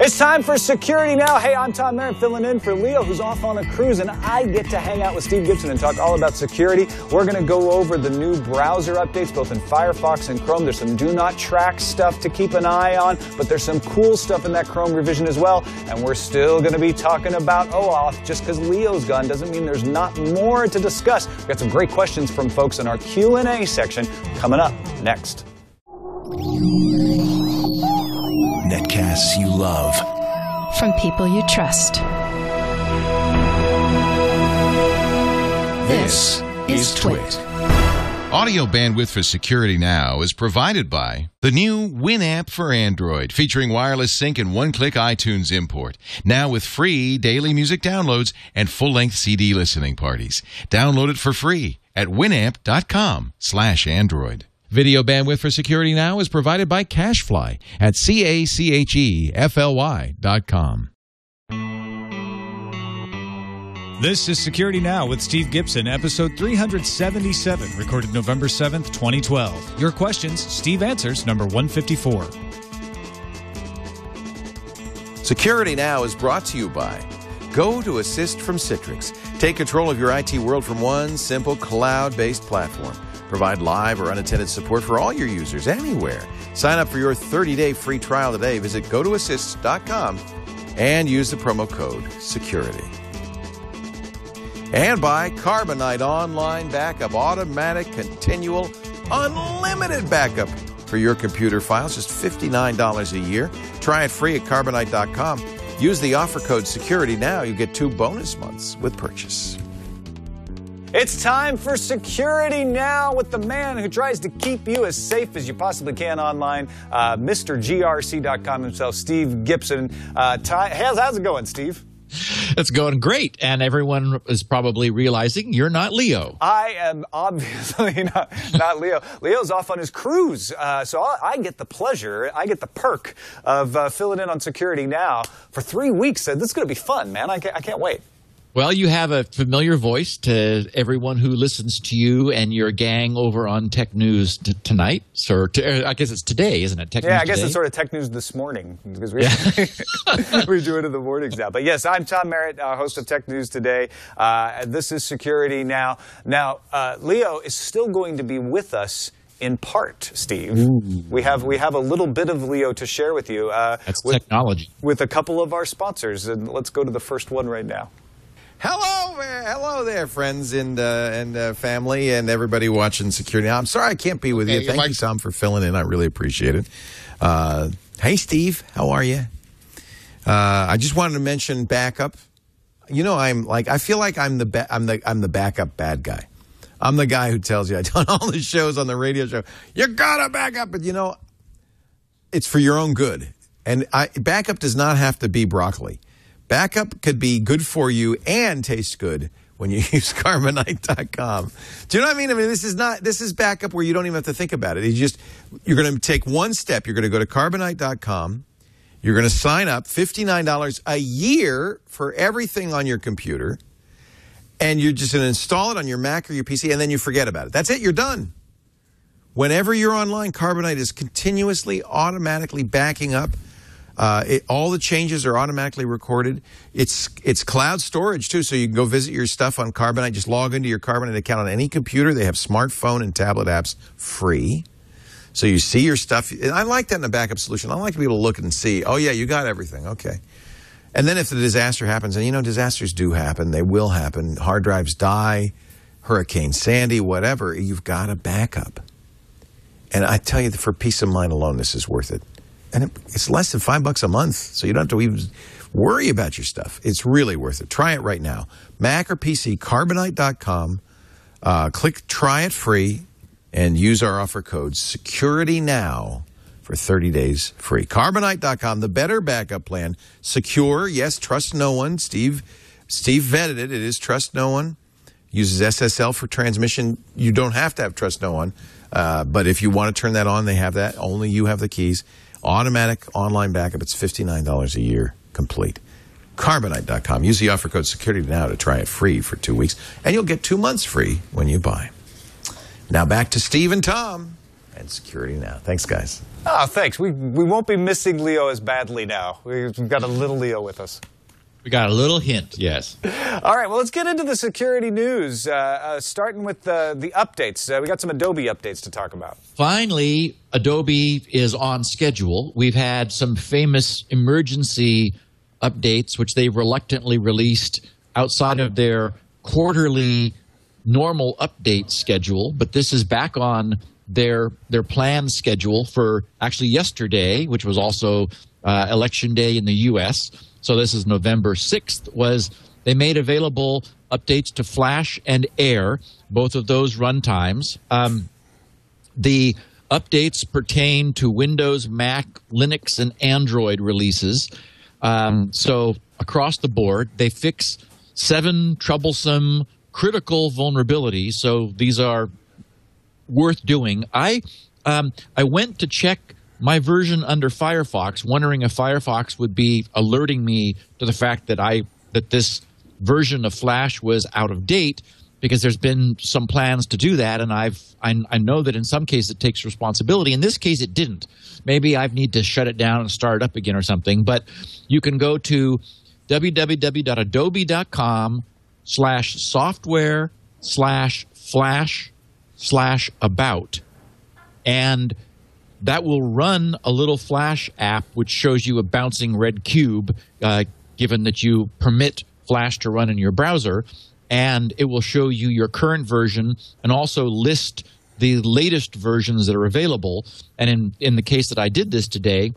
It's time for Security Now. Hey, I'm Tom Merritt filling in for Leo, who's off on a cruise, and I get to hang out with Steve Gibson and talk all about security. We're going to go over the new browser updates, both in Firefox and Chrome. There's some do not track stuff to keep an eye on, but there's some cool stuff in that Chrome revision as well. And we're still going to be talking about OAuth. Just because Leo's gone doesn't mean there's not more to discuss. We've got some great questions from folks in our Q&A section coming up next. Netcasts you love. From people you trust. This is TWiT. Audio bandwidth for Security Now is provided by the new Winamp for Android, featuring wireless sync and one-click iTunes import. Now with free daily music downloads and full-length CD listening parties. Download it for free at winamp.com/Android. Video bandwidth for Security Now is provided by CacheFly at CacheFly.com. This is Security Now with Steve Gibson, episode 377, recorded November 7th, 2012. Your questions, Steve answers, number 154. Security Now is brought to you by Go to Assist from Citrix. Take control of your IT world from one simple cloud-based platform. Provide live or unattended support for all your users anywhere. Sign up for your 30-day free trial today. Visit gotoassist.com and use the promo code SECURITY. And by Carbonite Online Backup, automatic, continual, unlimited backup for your computer files, just $59 a year. Try it free at carbonite.com. Use the offer code SECURITY now. You get 2 bonus months with purchase. It's time for Security Now with the man who tries to keep you as safe as you possibly can online, Mr. GRC.com himself, Steve Gibson. How's it going, Steve? It's going great, and everyone is probably realizing you're not Leo. I am obviously not Leo. Leo's off on his cruise, so I get the pleasure, I get the perk of filling in on Security Now for 3 weeks. This is going to be fun, man. I can't wait. Well, you have a familiar voice to everyone who listens to you and your gang over on Tech News tonight. So I guess it's today, isn't it? Tech News I guess today? It's sort of Tech News this morning because we do it in the mornings now. But yes, I'm Tom Merritt, host of Tech News Today. This is Security Now. Now, Leo is still going to be with us in part, Steve. Ooh. We have a little bit of Leo to share with you. That's technology. With a couple of our sponsors. And let's go to the first one right now. Hello there, friends and family and everybody watching Security Now. I'm sorry I can't be with you. Thank you, Tom, for filling in. I really appreciate it. Hey, Steve, how are you? I just wanted to mention backup. You know, I feel like I'm the backup bad guy. I'm the guy who tells you I've done all the shows on the radio show. You gotta back up, but you know, it's for your own good. And backup does not have to be broccoli. Backup could be good for you and taste good when you use Carbonite.com. Do you know what I mean? I mean, this is backup where you don't even have to think about it. You're going to take one step. You're going to go to Carbonite.com. You're going to sign up, $59 a year for everything on your computer. And you're just going to install it on your Mac or your PC, and then you forget about it. That's it. You're done. Whenever you're online, Carbonite is continuously, automatically backing up. All the changes are automatically recorded. It's cloud storage, too, so you can go visit your stuff on Carbonite. Just log into your Carbonite account on any computer. They have smartphone and tablet apps free. So you see your stuff. And I like that in a backup solution. I like to be able to look and see, oh, yeah, you got everything. Okay. And then if the disaster happens, and, you know, disasters do happen. They will happen. Hard drives die, Hurricane Sandy, whatever. You've got a backup. And I tell you, for peace of mind alone, this is worth it. And it's less than $5 a month, so you don't have to even worry about your stuff. It's really worth it. Try it right now. Mac or PC, Carbonite.com. Click Try It Free and use our offer code SECURITYNOW for 30 days free. Carbonite.com, the better backup plan. Secure, yes, trust no one. Steve vetted it. It is trust no one. Uses SSL for transmission. You don't have to have trust no one. But if you want to turn that on, they have that. Only you have the keys. Automatic online backup. It's $59 a year complete. Carbonite.com. Use the offer code SECURITYNOW to try it free for 2 weeks. And you'll get 2 months free when you buy. Now back to Steve and Tom. and Security Now. Thanks, guys. Oh, thanks. We won't be missing Leo as badly now. We've got a little Leo with us. We got a little hint, yes. All right, well, let's get into the security news, starting with the updates. We got some Adobe updates to talk about. Finally, Adobe is on schedule. We've had some famous emergency updates, which they reluctantly released outside of their quarterly normal update schedule, but this is back on their planned schedule for actually yesterday, which was also Election Day in the U.S., so this is November 6th, was they made available updates to Flash and Air, both of those runtimes. The updates pertain to Windows, Mac, Linux, and Android releases. So across the board, they fix 7 troublesome, critical vulnerabilities. So these are worth doing. I went to check my version under Firefox, wondering if Firefox would be alerting me to the fact that this version of Flash was out of date, because there's been some plans to do that, and I know that in some cases it takes responsibility. In this case, it didn't. Maybe I need to shut it down and start it up again or something. But you can go to www.adobe.com/software/flash/about, and that will run a little Flash app which shows you a bouncing red cube, given that you permit Flash to run in your browser, and it will show you your current version and also list the latest versions that are available. And in the case that I did this today,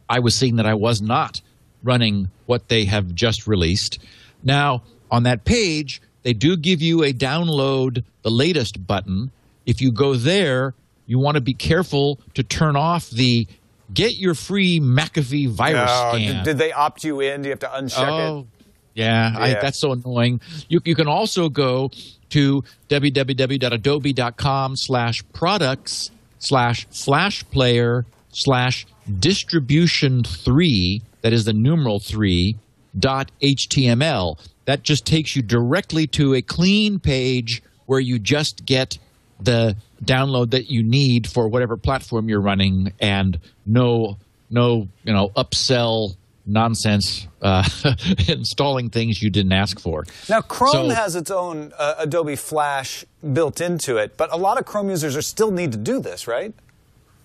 I was seeing that I was not running what they have just released. Now, on that page, they do give you a download the latest button. If you go there, you want to be careful to turn off the get your free McAfee virus scan. Did they opt you in? Do you have to uncheck it? Yeah. That's so annoying. You can also go to www.adobe.com/products/flashplayer/distribution3, that is the numeral 3.html. That just takes you directly to a clean page where you just get the download that you need for whatever platform you're running, and no upsell nonsense installing things you didn't ask for. Now, Chrome has its own Adobe Flash built into it, but a lot of Chrome users still need to do this, right?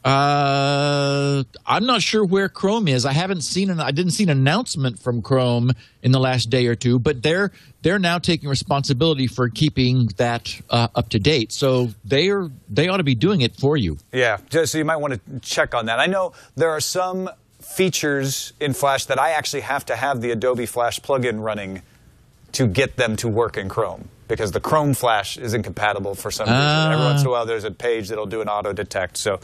I'm not sure where Chrome is. I didn't see an announcement from Chrome in the last day or two, but they're now taking responsibility for keeping that up to date. So they ought to be doing it for you. Yeah, so you might want to check on that. I know there are some features in Flash that I actually have to have the Adobe Flash plugin running to get them to work in Chrome, because the Chrome Flash is incompatible for some reason. Every once in a while, there's a page that'll do an auto detect. So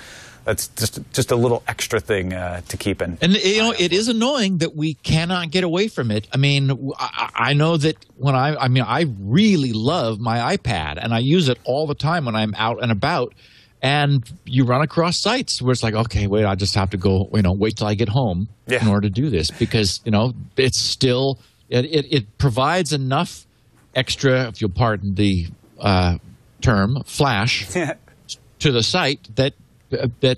that's just a little extra thing to keep in. And it is annoying that we cannot get away from it. I mean, I know that when I really love my iPad, and I use it all the time when I'm out and about. And you run across sites where it's like, okay, wait, I just have to go, wait till I get home in order to do this, because it's still it provides enough extra, if you'll pardon the term, flash to the site that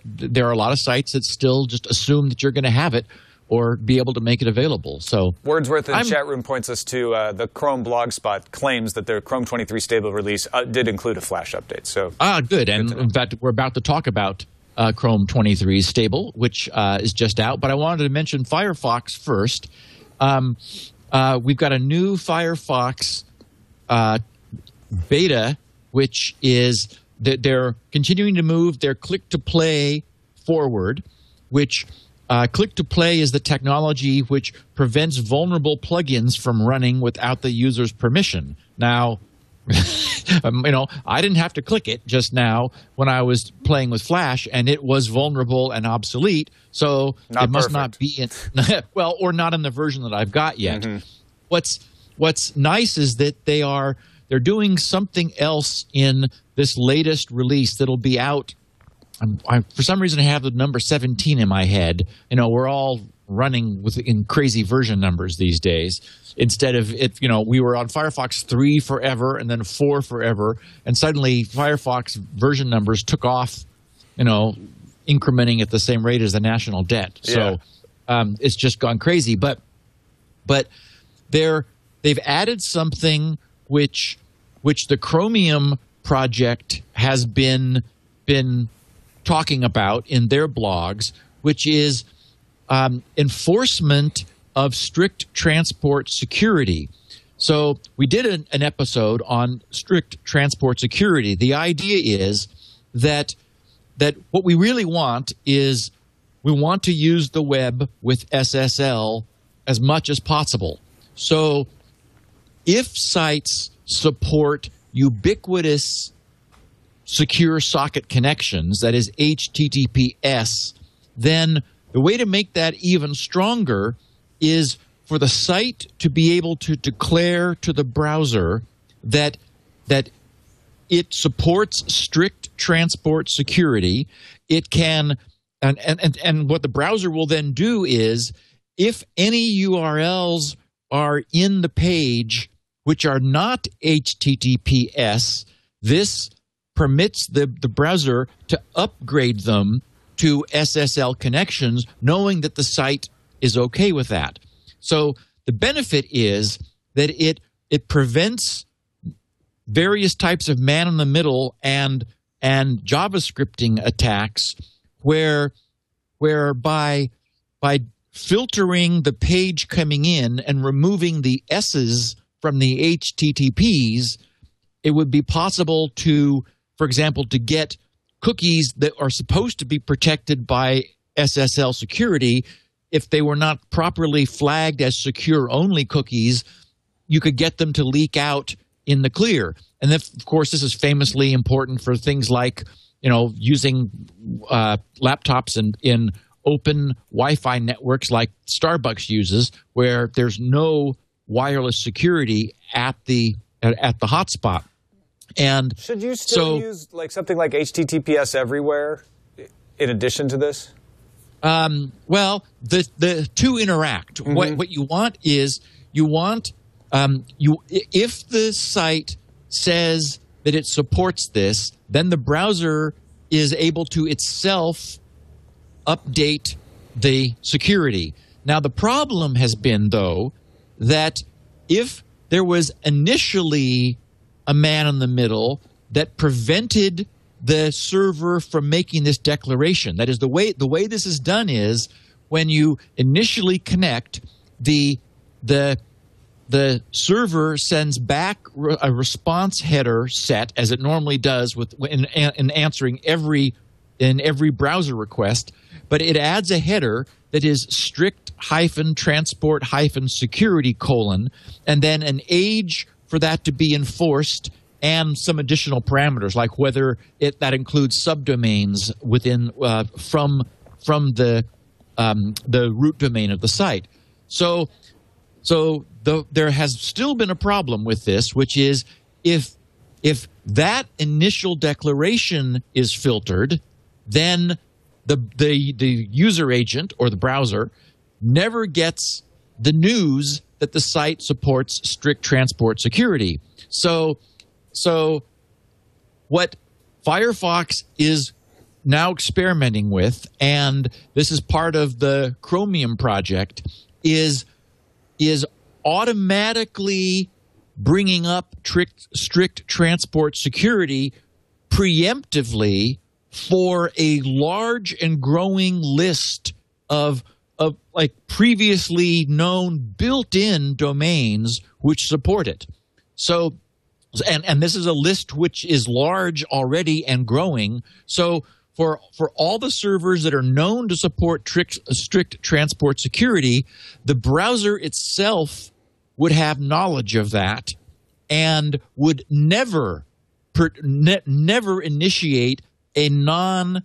there are a lot of sites that still just assume that you're going to have it or be able to make it available. So Wordsworth in the chat room points us to the Chrome blogspot claims that their Chrome 23 stable release did include a Flash update. So good. And in fact, we're about to talk about Chrome 23 stable, which is just out. But I wanted to mention Firefox first. We've got a new Firefox beta, which is that they're continuing to move their click-to-play forward, which click-to-play is the technology which prevents vulnerable plugins from running without the user's permission. Now, I didn't have to click it just now when I was playing with Flash, and it was vulnerable and obsolete, so it must not be in or not in the version that I've got yet. Mm-hmm. What's nice is that they're doing something else in this latest release that'll be out. For some reason, I have the number 17 in my head. We're all running in crazy version numbers these days. Instead of it, we were on Firefox 3 forever and then 4 forever, and suddenly Firefox version numbers took off incrementing at the same rate as the national debt. So it's just gone crazy. But they've added something which the Chromium project has been talking about in their blogs, which is enforcement of strict transport security. So we did an episode on strict transport security. The idea is that what we really want is we want to use the web with SSL as much as possible. So if sites support ubiquitous secure socket connections, that is HTTPS, then the way to make that even stronger is for the site to be able to declare to the browser that it supports strict transport security. It can, and what the browser will then do is, if any URLs are in the page which are not HTTPS, this permits the browser to upgrade them to SSL connections, knowing that the site is okay with that. So the benefit is that it prevents various types of man-in-the-middle and JavaScripting attacks, where by filtering the page coming in and removing the S's from the HTTPs, it would be possible to, for example, to get cookies that are supposed to be protected by SSL security. If they were not properly flagged as secure-only cookies, you could get them to leak out in the clear. And then, of course, this is famously important for things like, using laptops in open Wi-Fi networks like Starbucks uses, where there's no wireless security at the hotspot. And should you still use something like HTTPS everywhere in addition to this? Well, the two interact. Mm-hmm. What you want is if the site says that it supports this, then the browser is able to itself update the security. Now, the problem has been, though, that if there was initially a man in the middle that prevented the server from making this declaration, that is, the way this is done is when you initially connect, the server sends back a response header set, as it normally does in answering every browser request, but it adds a header that is strict-transport-security : and then an age for that to be enforced, and some additional parameters, like whether that includes subdomains within from the root domain of the site. So there has still been a problem with this, which is if that initial declaration is filtered, then the user agent or the browser never gets the news that the site supports strict transport security. So what Firefox is now experimenting with, and this is part of the Chromium project, is automatically bringing up strict transport security preemptively for a large and growing list of previously known built-in domains which support it. So, and this is a list which is large already and growing. So for all the servers that are known to support strict transport security, the browser itself would have knowledge of that and would never initiate a non-SSL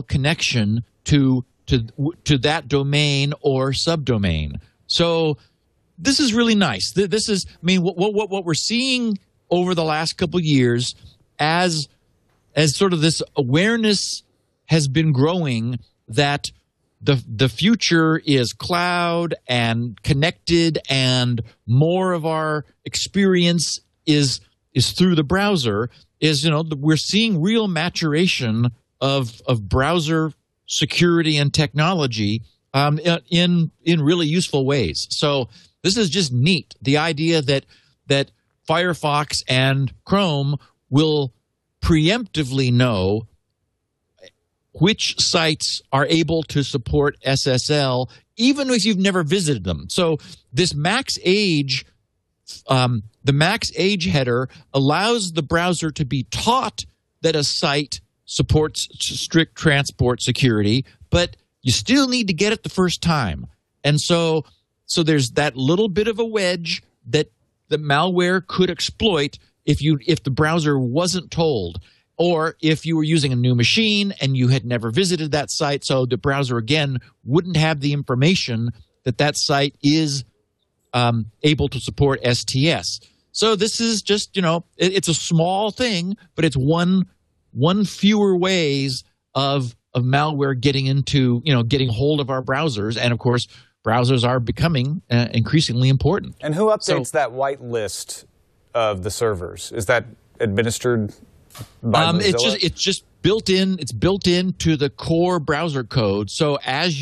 connection to that domain or subdomain. So this is really nice. This is, what we're seeing over the last couple of years as sort of this awareness has been growing that the future is cloud and connected, and more of our experience is through the browser, is, we're seeing real maturation of browser security and technology in really useful ways. So this is just neat. The idea that Firefox and Chrome will preemptively know which sites are able to support SSL, even if you've never visited them. So this max age, the max age header allows the browser to be taught that a site supports strict transport security, but you still need to get it the first time. And so there's that little bit of a wedge that the malware could exploit if the browser wasn't told, or if you were using a new machine and you had never visited that site. So the browser, again, wouldn't have the information that site is able to support STS. So this is just, it's a small thing, but it's one fewer ways of malware getting into, getting hold of our browsers. And of course, browsers are becoming increasingly important. And who updates that white list of the servers? Is that administered by Mozilla? It's just built in. It's built into the core browser code. So as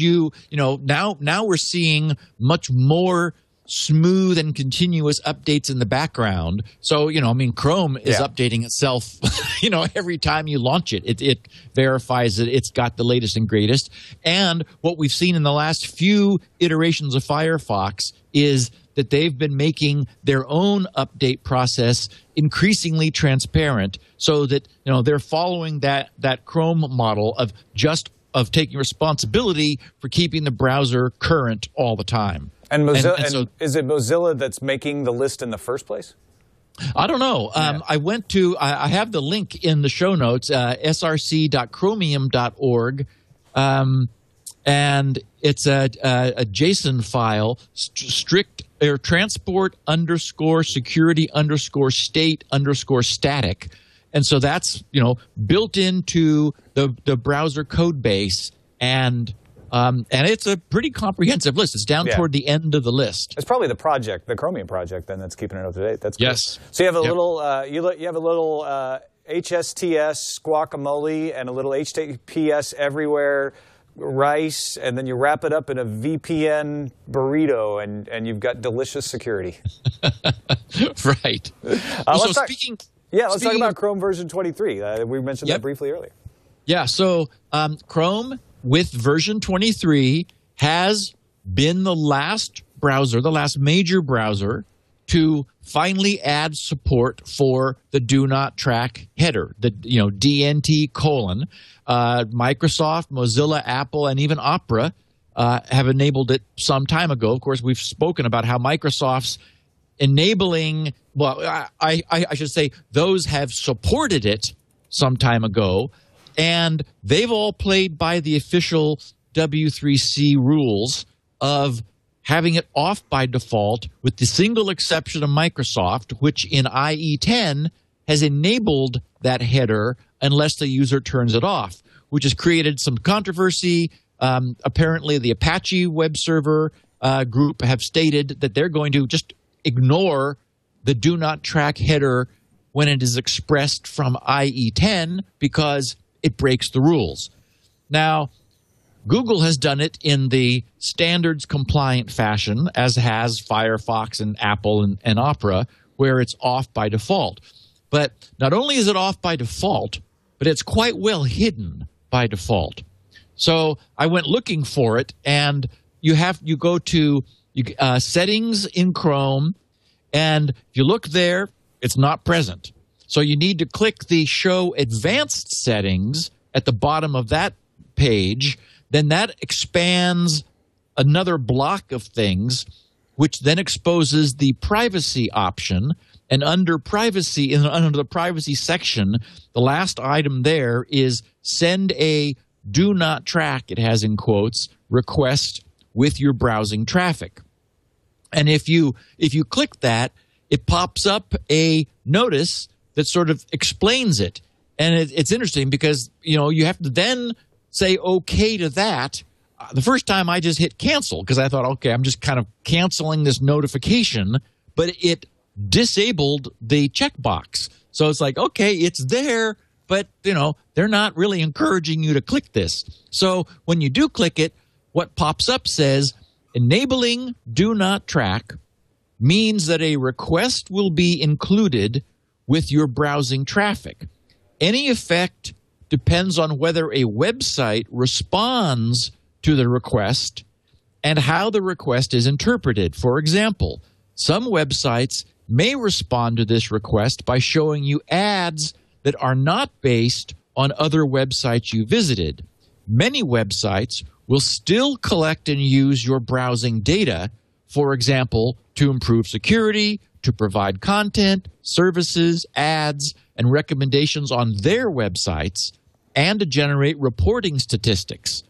now we're seeing much more smooth and continuous updates in the background. So, Chrome is updating itself, every time you launch it. It verifies that it's got the latest and greatest. And what we've seen in the last few iterations of Firefox is that they've been making their own update process increasingly transparent, so that they're following that Chrome model of taking responsibility for keeping the browser current all the time. And Mozilla, so, is it Mozilla that's making the list in the first place? I don't know. I have the link in the show notes, src.chromium.org, and it's a JSON file, strict or transport _security _state _static. And so that's, built into the browser code base, and it's a pretty comprehensive list. It's down toward the end of the list. It's probably the Chromium project, then, that's keeping it up to date. That's cool. Yes. So you have a little, you have a little HSTS guacamole and a little HTTPS everywhere rice, and then you wrap it up in a VPN burrito, and you've got delicious security. Right. Let's talk about Chrome version 23. We mentioned that briefly earlier. Yeah. So Chrome with version 23 has been the last major browser to finally add support for the do not track header, the DNT:. Microsoft, Mozilla, Apple, and even Opera have enabled it some time ago. Of course, we've spoken about how Microsoft's enabling, I should say those have supported it some time ago, and they've all played by the official W3C rules of having it off by default, with the single exception of Microsoft, which in IE10 has enabled that header unless the user turns it off, which has created some controversy. Apparently, the Apache web server group have stated that they're going to just ignore the do not track header when it is expressed from IE10 because it breaks the rules. Now, Google has done it in the standards compliant fashion, as has Firefox and Apple and Opera, where it's off by default. But not only is it off by default, but it's quite well hidden by default. So I went looking for it, and you go to settings in Chrome, and if you look there, it's not present. So you need to click the Show Advanced Settings at the bottom of that page. Then that expands another block of things, which then exposes the privacy option. And under privacy, under the privacy section, the last item there is send a do not track, it has in quotes, request with your browsing traffic. And if you click that, it pops up a notice that sort of explains it. And it's interesting because, you have to then say okay to that. The first time I just hit cancel because I thought, okay, I'm just kind of canceling this notification, but it disabled the checkbox. So it's like, okay, it's there, but, they're not really encouraging you to click this. So when you do click it, what pops up says, enabling do not track means that a request will be included with your browsing traffic. Any effect depends on whether a website responds to the request and how the request is interpreted. For example, some websites may respond to this request by showing you ads that are not based on other websites you visited. Many websites will still collect and use your browsing data, for example, to improve security, to provide content, services, ads, and recommendations on their websites, and to generate reporting statistics.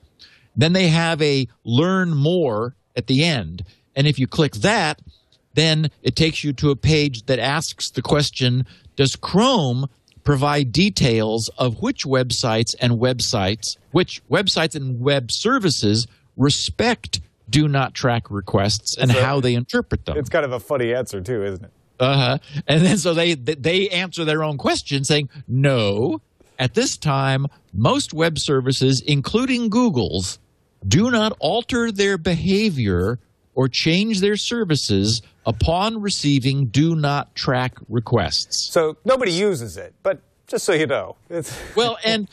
Then they have a learn more at the end. And if you click that, then it takes you to a page that asks the question, does Chrome provide details of which websites and web services respect do not track requests and how they interpret them? It's kind of a funny answer too, isn't it? And then so they answer their own question saying, no, at this time, most web services, including Google's, do not alter their behavior or change their services upon receiving do not track requests. So nobody uses it, but just so you know. Well, and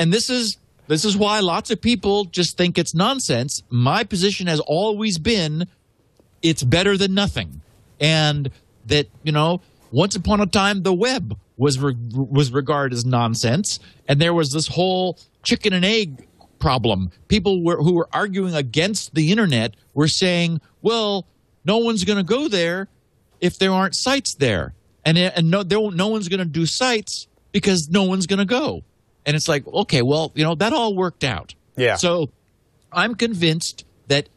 this is why lots of people just think it's nonsense. My position has always been it's better than nothing. And that, once upon a time the web was regarded as nonsense, and there was this whole chicken and egg problem. People who were arguing against the internet were saying, well, no one's going to go there if there aren't sites there. And no one's going to do sites because no one's going to go. And it's like, okay, well, that all worked out. Yeah. So I'm convinced that,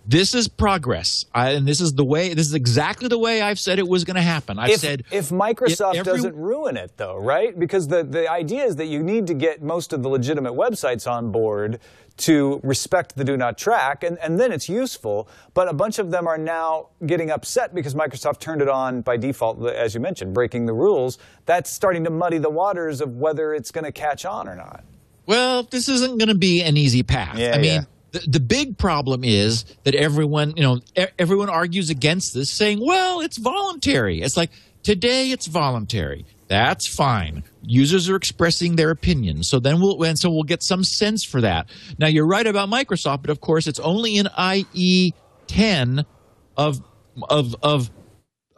this is progress. And this is exactly the way I've said it was going to happen. I've said if Microsoft doesn't ruin it, though, right? Because the idea is that you need to get most of the legitimate websites on board to respect the do not track, and then it's useful. But a bunch of them are now getting upset because Microsoft turned it on by default, as you mentioned, breaking the rules. That's starting to muddy the waters of whether it's going to catch on or not. Well, this isn't going to be an easy path. Yeah, I mean, the big problem is that everyone argues against this, saying, well, it's voluntary. It's like, today it's voluntary. That's fine. Users are expressing their opinion. So then we'll get some sense for that. Now, you're right about Microsoft, but of course it's only in IE 10 of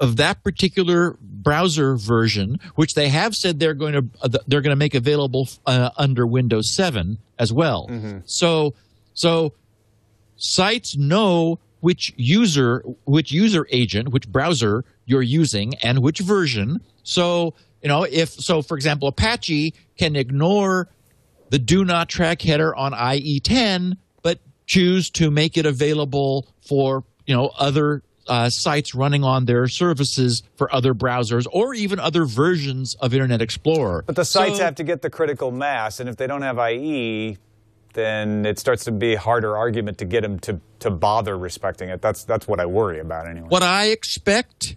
that particular browser version, which they have said they're going to make available under Windows 7 as well. Mm-hmm. So sites know which user agent, which browser you're using, and which version. So, for example, Apache can ignore the do not track header on IE10, but choose to make it available for, other sites running on their services for other browsers or even other versions of Internet Explorer. But the sites have to get the critical mass, and if they don't have IE, then it starts to be a harder argument to get them to bother respecting it. That's what I worry about anyway. What I expect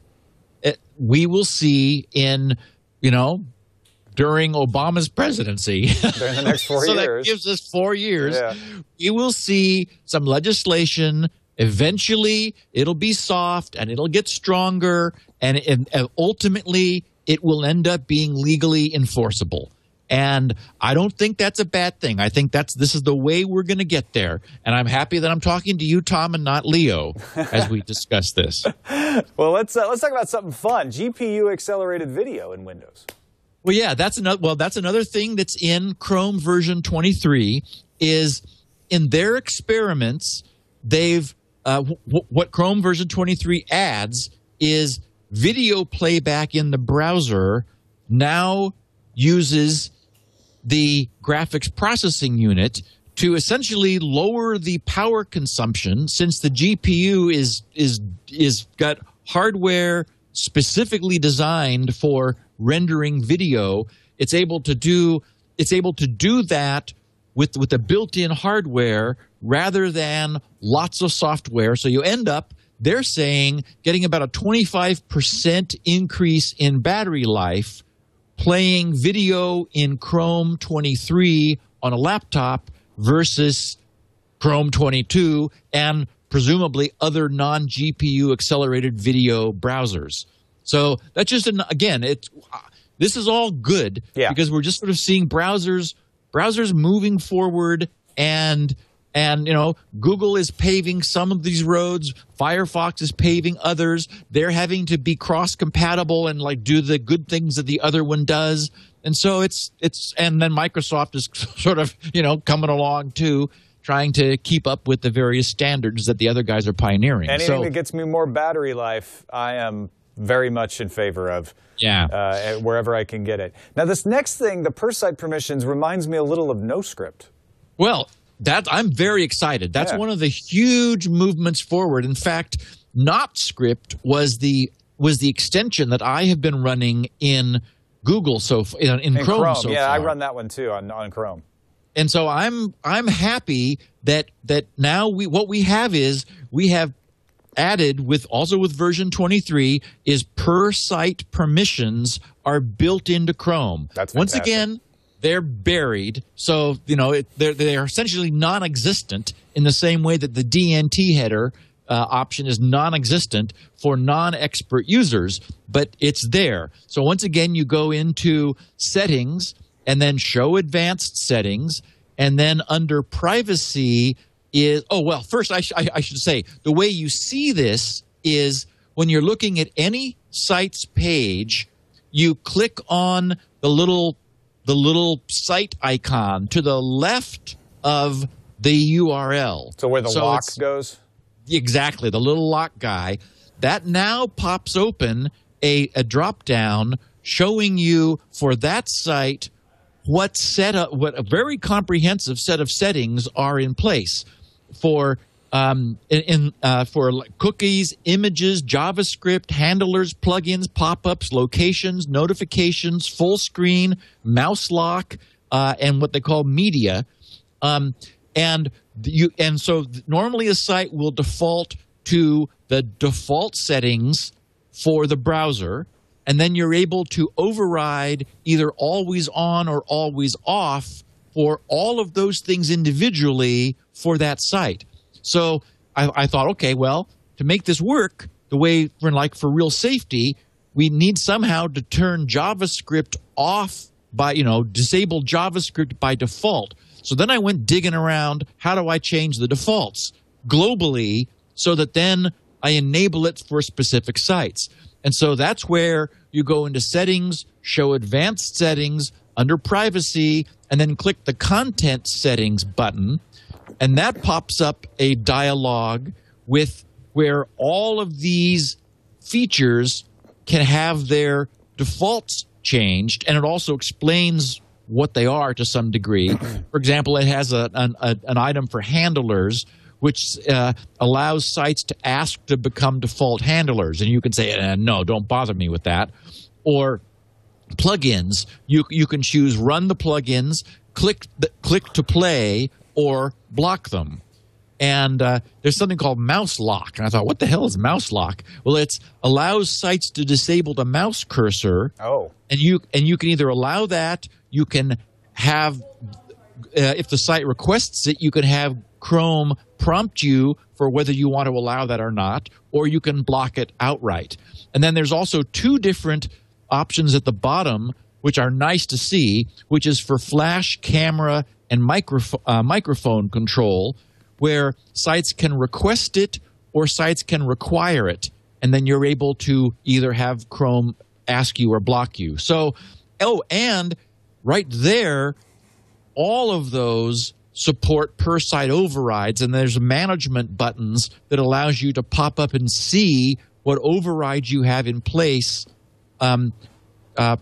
we will see in, during Obama's presidency. During the next 4 so years. That gives us 4 years. Yeah. We will see some legislation. Eventually, it'll be soft and it'll get stronger. And ultimately, it will end up being legally enforceable. And I don't think that's a bad thing. I think this is the way we're going to get there. And I'm happy that I'm talking to you, Tom, and not Leo, as we discuss this. Well, let's talk about something fun. GPU accelerated video in Windows. Well, yeah, that's another thing that's in Chrome version 23 is in their experiments, they've what Chrome version 23 adds is video playback in the browser now uses the graphics processing unit to essentially lower the power consumption, since the GPU is got hardware specifically designed for rendering video. It's able to do that with the built-in hardware rather than lots of software. So you end up they're saying getting about a 25% increase in battery life playing video in Chrome 23 on a laptop versus Chrome 22 and presumably other non-GPU accelerated video browsers. So that's just this is all good because we're just sort of seeing browsers moving forward, and Google is paving some of these roads. Firefox is paving others. They're having to be cross-compatible and like do the good things that the other one does. And so and then Microsoft is sort of coming along too, trying to keep up with the various standards that the other guys are pioneering. Anything that gets me more battery life, I am very much in favor of. Wherever I can get it. Now, this next thing, the per site permissions, reminds me a little of NoScript. Well, I'm very excited. That's one of the huge movements forward. In fact, NotScript was the extension that I have been running in Google in Chrome so far. Yeah, I run that one too on Chrome. And so I'm happy that now what we have added with version 23 is per site permissions are built into Chrome. That's fantastic. Once again, they're buried, so they're essentially non-existent in the same way that the DNT header option is non-existent for non-expert users, but it's there. So once again, you go into settings and then show advanced settings, and then under privacy first I should say the way you see this is when you're looking at any site's page, you click on the little site icon to the left of the URL. So where the lock goes? Exactly, the little lock guy. That now pops open a drop-down showing you for that site what a very comprehensive set of settings are in place for cookies, images, JavaScript, handlers, plugins, pop-ups, locations, notifications, full screen, mouse lock, and what they call media. And so normally a site will default to the default settings for the browser, and then you're able to override either always on or always off for all of those things individually for that site. So I thought, okay, well, to make this work the way for real safety, we need somehow to turn JavaScript off by, disable JavaScript by default. So then I went digging around, how do I change the defaults globally so that then I enable it for specific sites? And so that's where you go into settings, show advanced settings, under privacy, and then click the content settings button. And that pops up a dialog with where all of these features can have their defaults changed, and it also explains what they are to some degree. For example, it has an item for handlers, which allows sites to ask to become default handlers. And you can say, no, don't bother me with that. Or plugins, you can choose run the plugins, click to play, or block them. And there's something called mouse lock. And I thought, what the hell is mouse lock? Well, it allows sites to disable the mouse cursor. Oh. And you can either allow that, you can have, if the site requests it, you can have Chrome prompt you for whether you want to allow that or not, or you can block it outright. And then there's also two different options at the bottom, which are nice to see, which is for flash, camera, and microphone control, where sites can request it or sites can require it. And then you're able to either have Chrome ask you or block you. So, and right there, all of those support per site overrides, and there's management buttons that allows you to pop up and see what overrides you have in place on a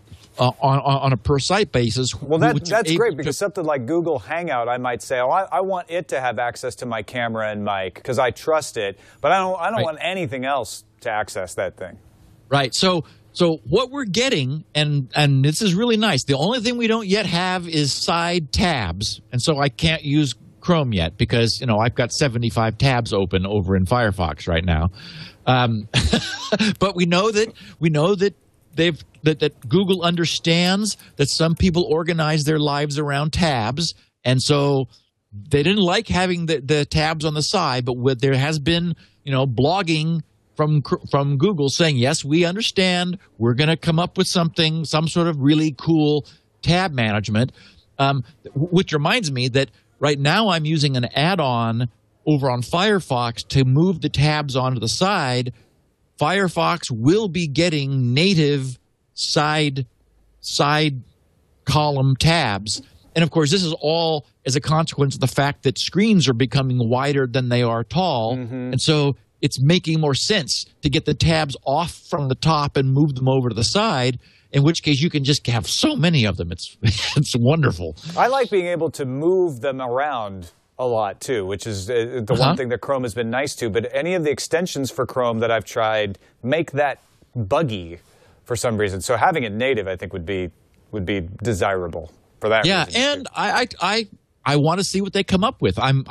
per site basis. Well, that's great, because something like Google Hangout, I might say, I want it to have access to my camera and mic because I trust it, but I don't want anything else to access that thing. Right. So what we're getting, and this is really nice, the only thing we don't yet have is side tabs. And so I can't use Chrome yet because, I've got 75 tabs open over in Firefox right now. But we know that that Google understands that some people organize their lives around tabs, and so they didn't like having the tabs on the side. But there has been, blogging from Google saying, yes, we understand. We're going to come up with some sort of really cool tab management, which reminds me that right now I'm using an add-on over on Firefox to move the tabs onto the side. Firefox will be getting native side column tabs. And, of course, this is all as a consequence of the fact that screens are becoming wider than they are tall. Mm-hmm. And so it's making more sense to get the tabs off from the top and move them over to the side, in which case you can just have so many of them. It's wonderful. I like being able to move them around a lot, too, which is the one thing that Chrome has been nice to. But any of the extensions for Chrome that I've tried make that buggy for some reason. So having it native, I think, would be desirable for that reason. Yeah, and I want to see what they come up with. I'm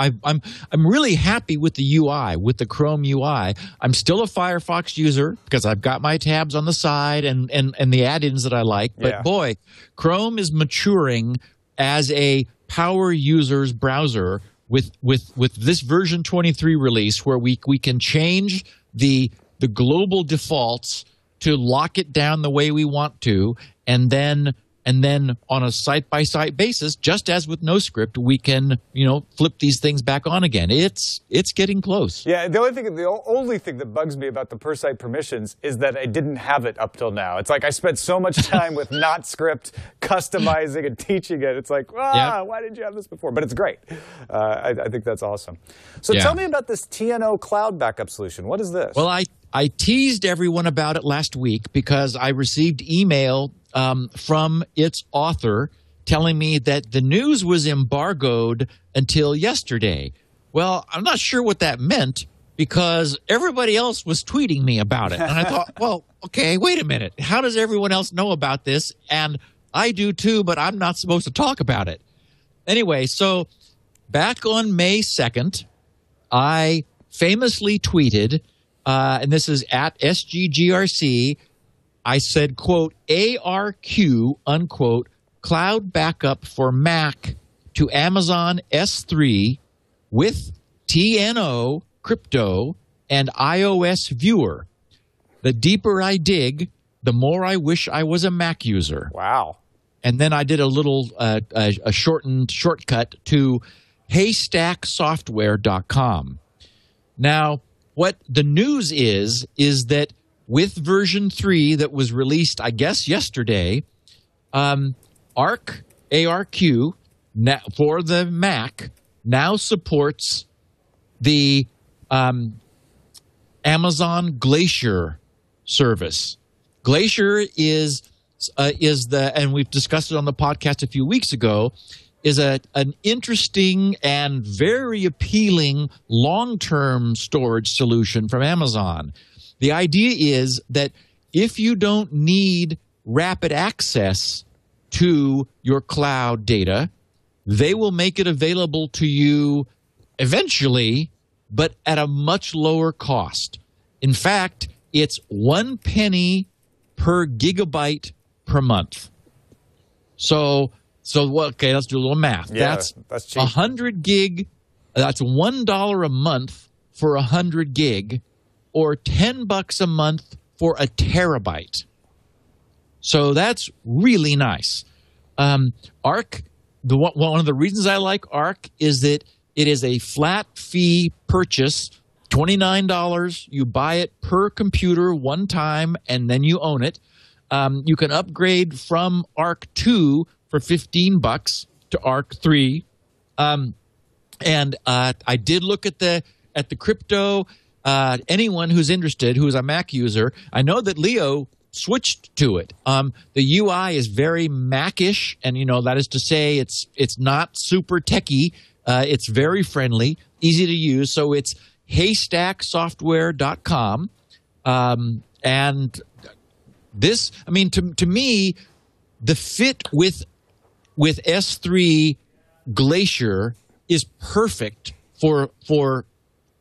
really happy with the UI, with the Chrome UI. I'm still a Firefox user because I've got my tabs on the side and the add-ins that I like. But boy, Chrome is maturing as a power user's browser with this version 23 release, where we can change the global defaults to lock it down the way we want to, and then on a site-by-site basis, just as with NoScript, we can, flip these things back on again. It's getting close. Yeah, the only thing that bugs me about the per-site permissions is that I didn't have it up till now. It's like I spent so much time with NotScript customizing and teaching it. It's like, why didn't you have this before? But it's great. I think that's awesome. So tell me about this TNO cloud backup solution. What is this? Well, I teased everyone about it last week because I received email from its author telling me that the news was embargoed until yesterday. Well, I'm not sure what that meant because everybody else was tweeting me about it. And I thought, well, okay, wait a minute. How does everyone else know about this? And I do too, but I'm not supposed to talk about it. Anyway, so back on May 2nd, I famously tweeted, and this is at SGGRC, I said, quote, ARQ, unquote, cloud backup for Mac to Amazon S3 with TNO, crypto, and iOS viewer. The deeper I dig, the more I wish I was a Mac user. Wow. And then I did a little a shortened shortcut to haystacksoftware.com. Now, what the news is that with version 3 that was released, I guess, yesterday, ARQ for the Mac now supports the Amazon Glacier service. Glacier is and we've discussed it on the podcast a few weeks ago, is an interesting and very appealing long-term storage solution from Amazon. The idea is that if you don't need rapid access to your cloud data, they will make it available to you eventually, but at a much lower cost. In fact, it's 1 penny per gigabyte per month. So okay, let's do a little math. Yeah, that's cheap. 100 gig, that's $1 a month for 100 gig, or $10 a month for a terabyte. So that's really nice. Arc, one of the reasons I like Arc is that it is a flat fee purchase, $29. You buy it per computer one time, and then you own it. You can upgrade from Arc 2 for $15 to Arc 3. And I did look at the crypto. Anyone who's interested, who's a Mac user, I know that Leo switched to it. The UI is very Mac-ish, and that is to say, it's not super techy. It's very friendly, easy to use. So it's haystacksoftware.com, and this, I mean, to me, the fit with S3 Glacier is perfect for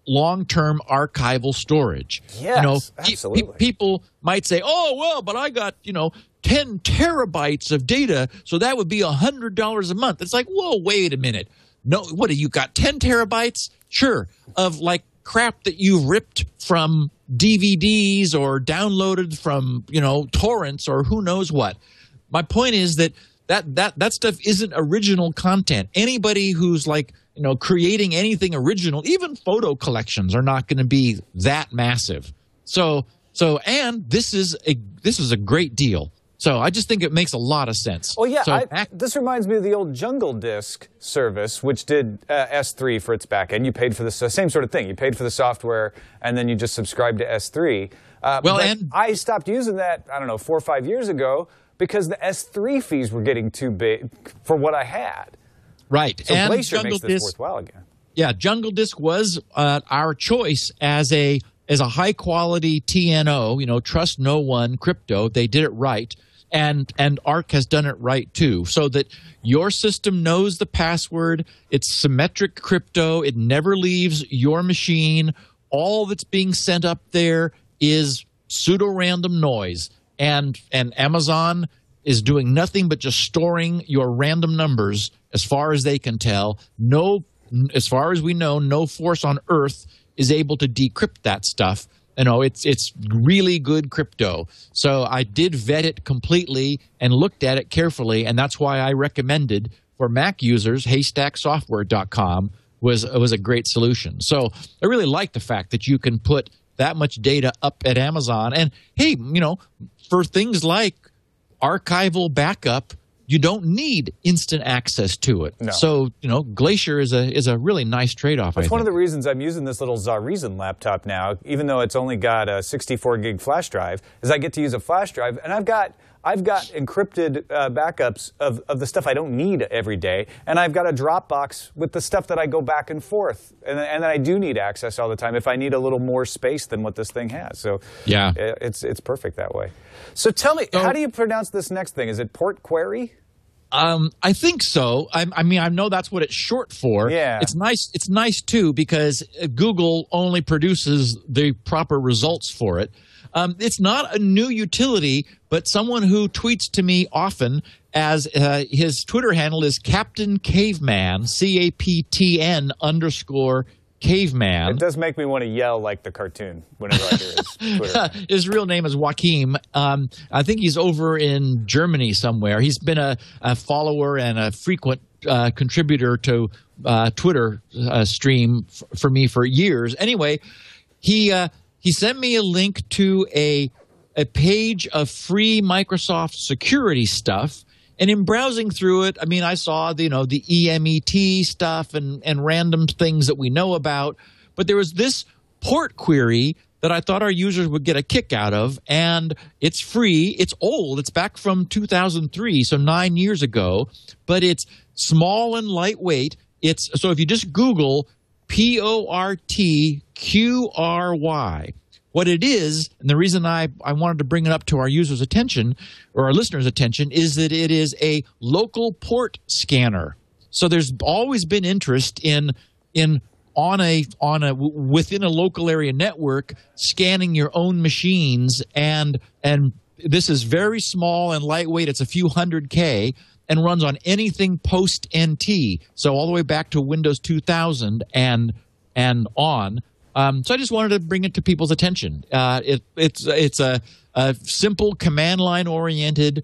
long-term archival storage. Yes, absolutely. People might say, "Oh, well, but I got 10 terabytes of data, so that would be $100 a month." It's like, whoa, wait a minute. No, what, you got 10 terabytes? Sure, of like crap that you've ripped from DVDs or downloaded from, torrents or who knows what. My point is that stuff isn't original content. Anybody who's like, creating anything original, even photo collections, are not going to be that massive. And this is a great deal. So I just think it makes a lot of sense. Well, yeah, this reminds me of the old Jungle Disk service, which did S3 for its backend. You paid for the same sort of thing. You paid for the software, and then you just subscribed to S3. And I stopped using that, 4 or 5 years ago because the S3 fees were getting too big for what I had. Right. So and Glacier makes this worthwhile again. Yeah, Jungle Disk was our choice as a high-quality TNO, trust no one crypto. They did it right. And Arc has done it right, too, so that your system knows the password. It's symmetric crypto. It never leaves your machine. All that's being sent up there is pseudo-random noise. And Amazon is doing nothing but just storing your random numbers as far as they can tell. As far as we know, no force on Earth is able to decrypt that stuff. It's really good crypto. So I did vet it completely and looked at it carefully, and that's why I recommended for Mac users, haystacksoftware.com was a great solution. So I really like the fact that you can put that much data up at Amazon. And hey, for things like archival backup, you don't need instant access to it. No. So, Glacier is a really nice trade-off. It's one of the reasons I'm using this little Zareason laptop now, even though it's only got a 64 gig flash drive, is I get to use a flash drive, and I've got encrypted backups of the stuff I don't need every day, and I've got a Dropbox with the stuff that I go back and forth, and that I do need access all the time if I need a little more space than what this thing has. So yeah, it's perfect that way. So tell me, how do you pronounce this next thing? Is it Port Query? I think so. I mean, I know that's what it's short for. Yeah. It's nice. It's nice too because Google only produces the proper results for it. It's not a new utility, but someone who tweets to me often, as his Twitter handle is Captain Caveman, CAPTN_Caveman. It does make me want to yell like the cartoon whenever I hear his Twitter. His real name is Joachim. I think he's over in Germany somewhere. He's been a follower and a frequent contributor to Twitter stream for me for years. Anyway, he sent me a link to a page of free Microsoft security stuff. And in browsing through it, I mean, I saw the EMET stuff and random things that we know about. But there was this port query that I thought our users would get a kick out of. And it's free. It's old. It's back from 2003, so 9 years ago. But it's small and lightweight. So if you just Google PORTQRY, what it is, and the reason I wanted to bring it up to our users' attention or our listeners' attention is that it is a local port scanner. So there's always been interest in within a local area network scanning your own machines, and this is very small and lightweight. It's a few hundred K and runs on anything post NT, so all the way back to Windows 2000 and on. So I just wanted to bring it to people's attention. It's a simple command line oriented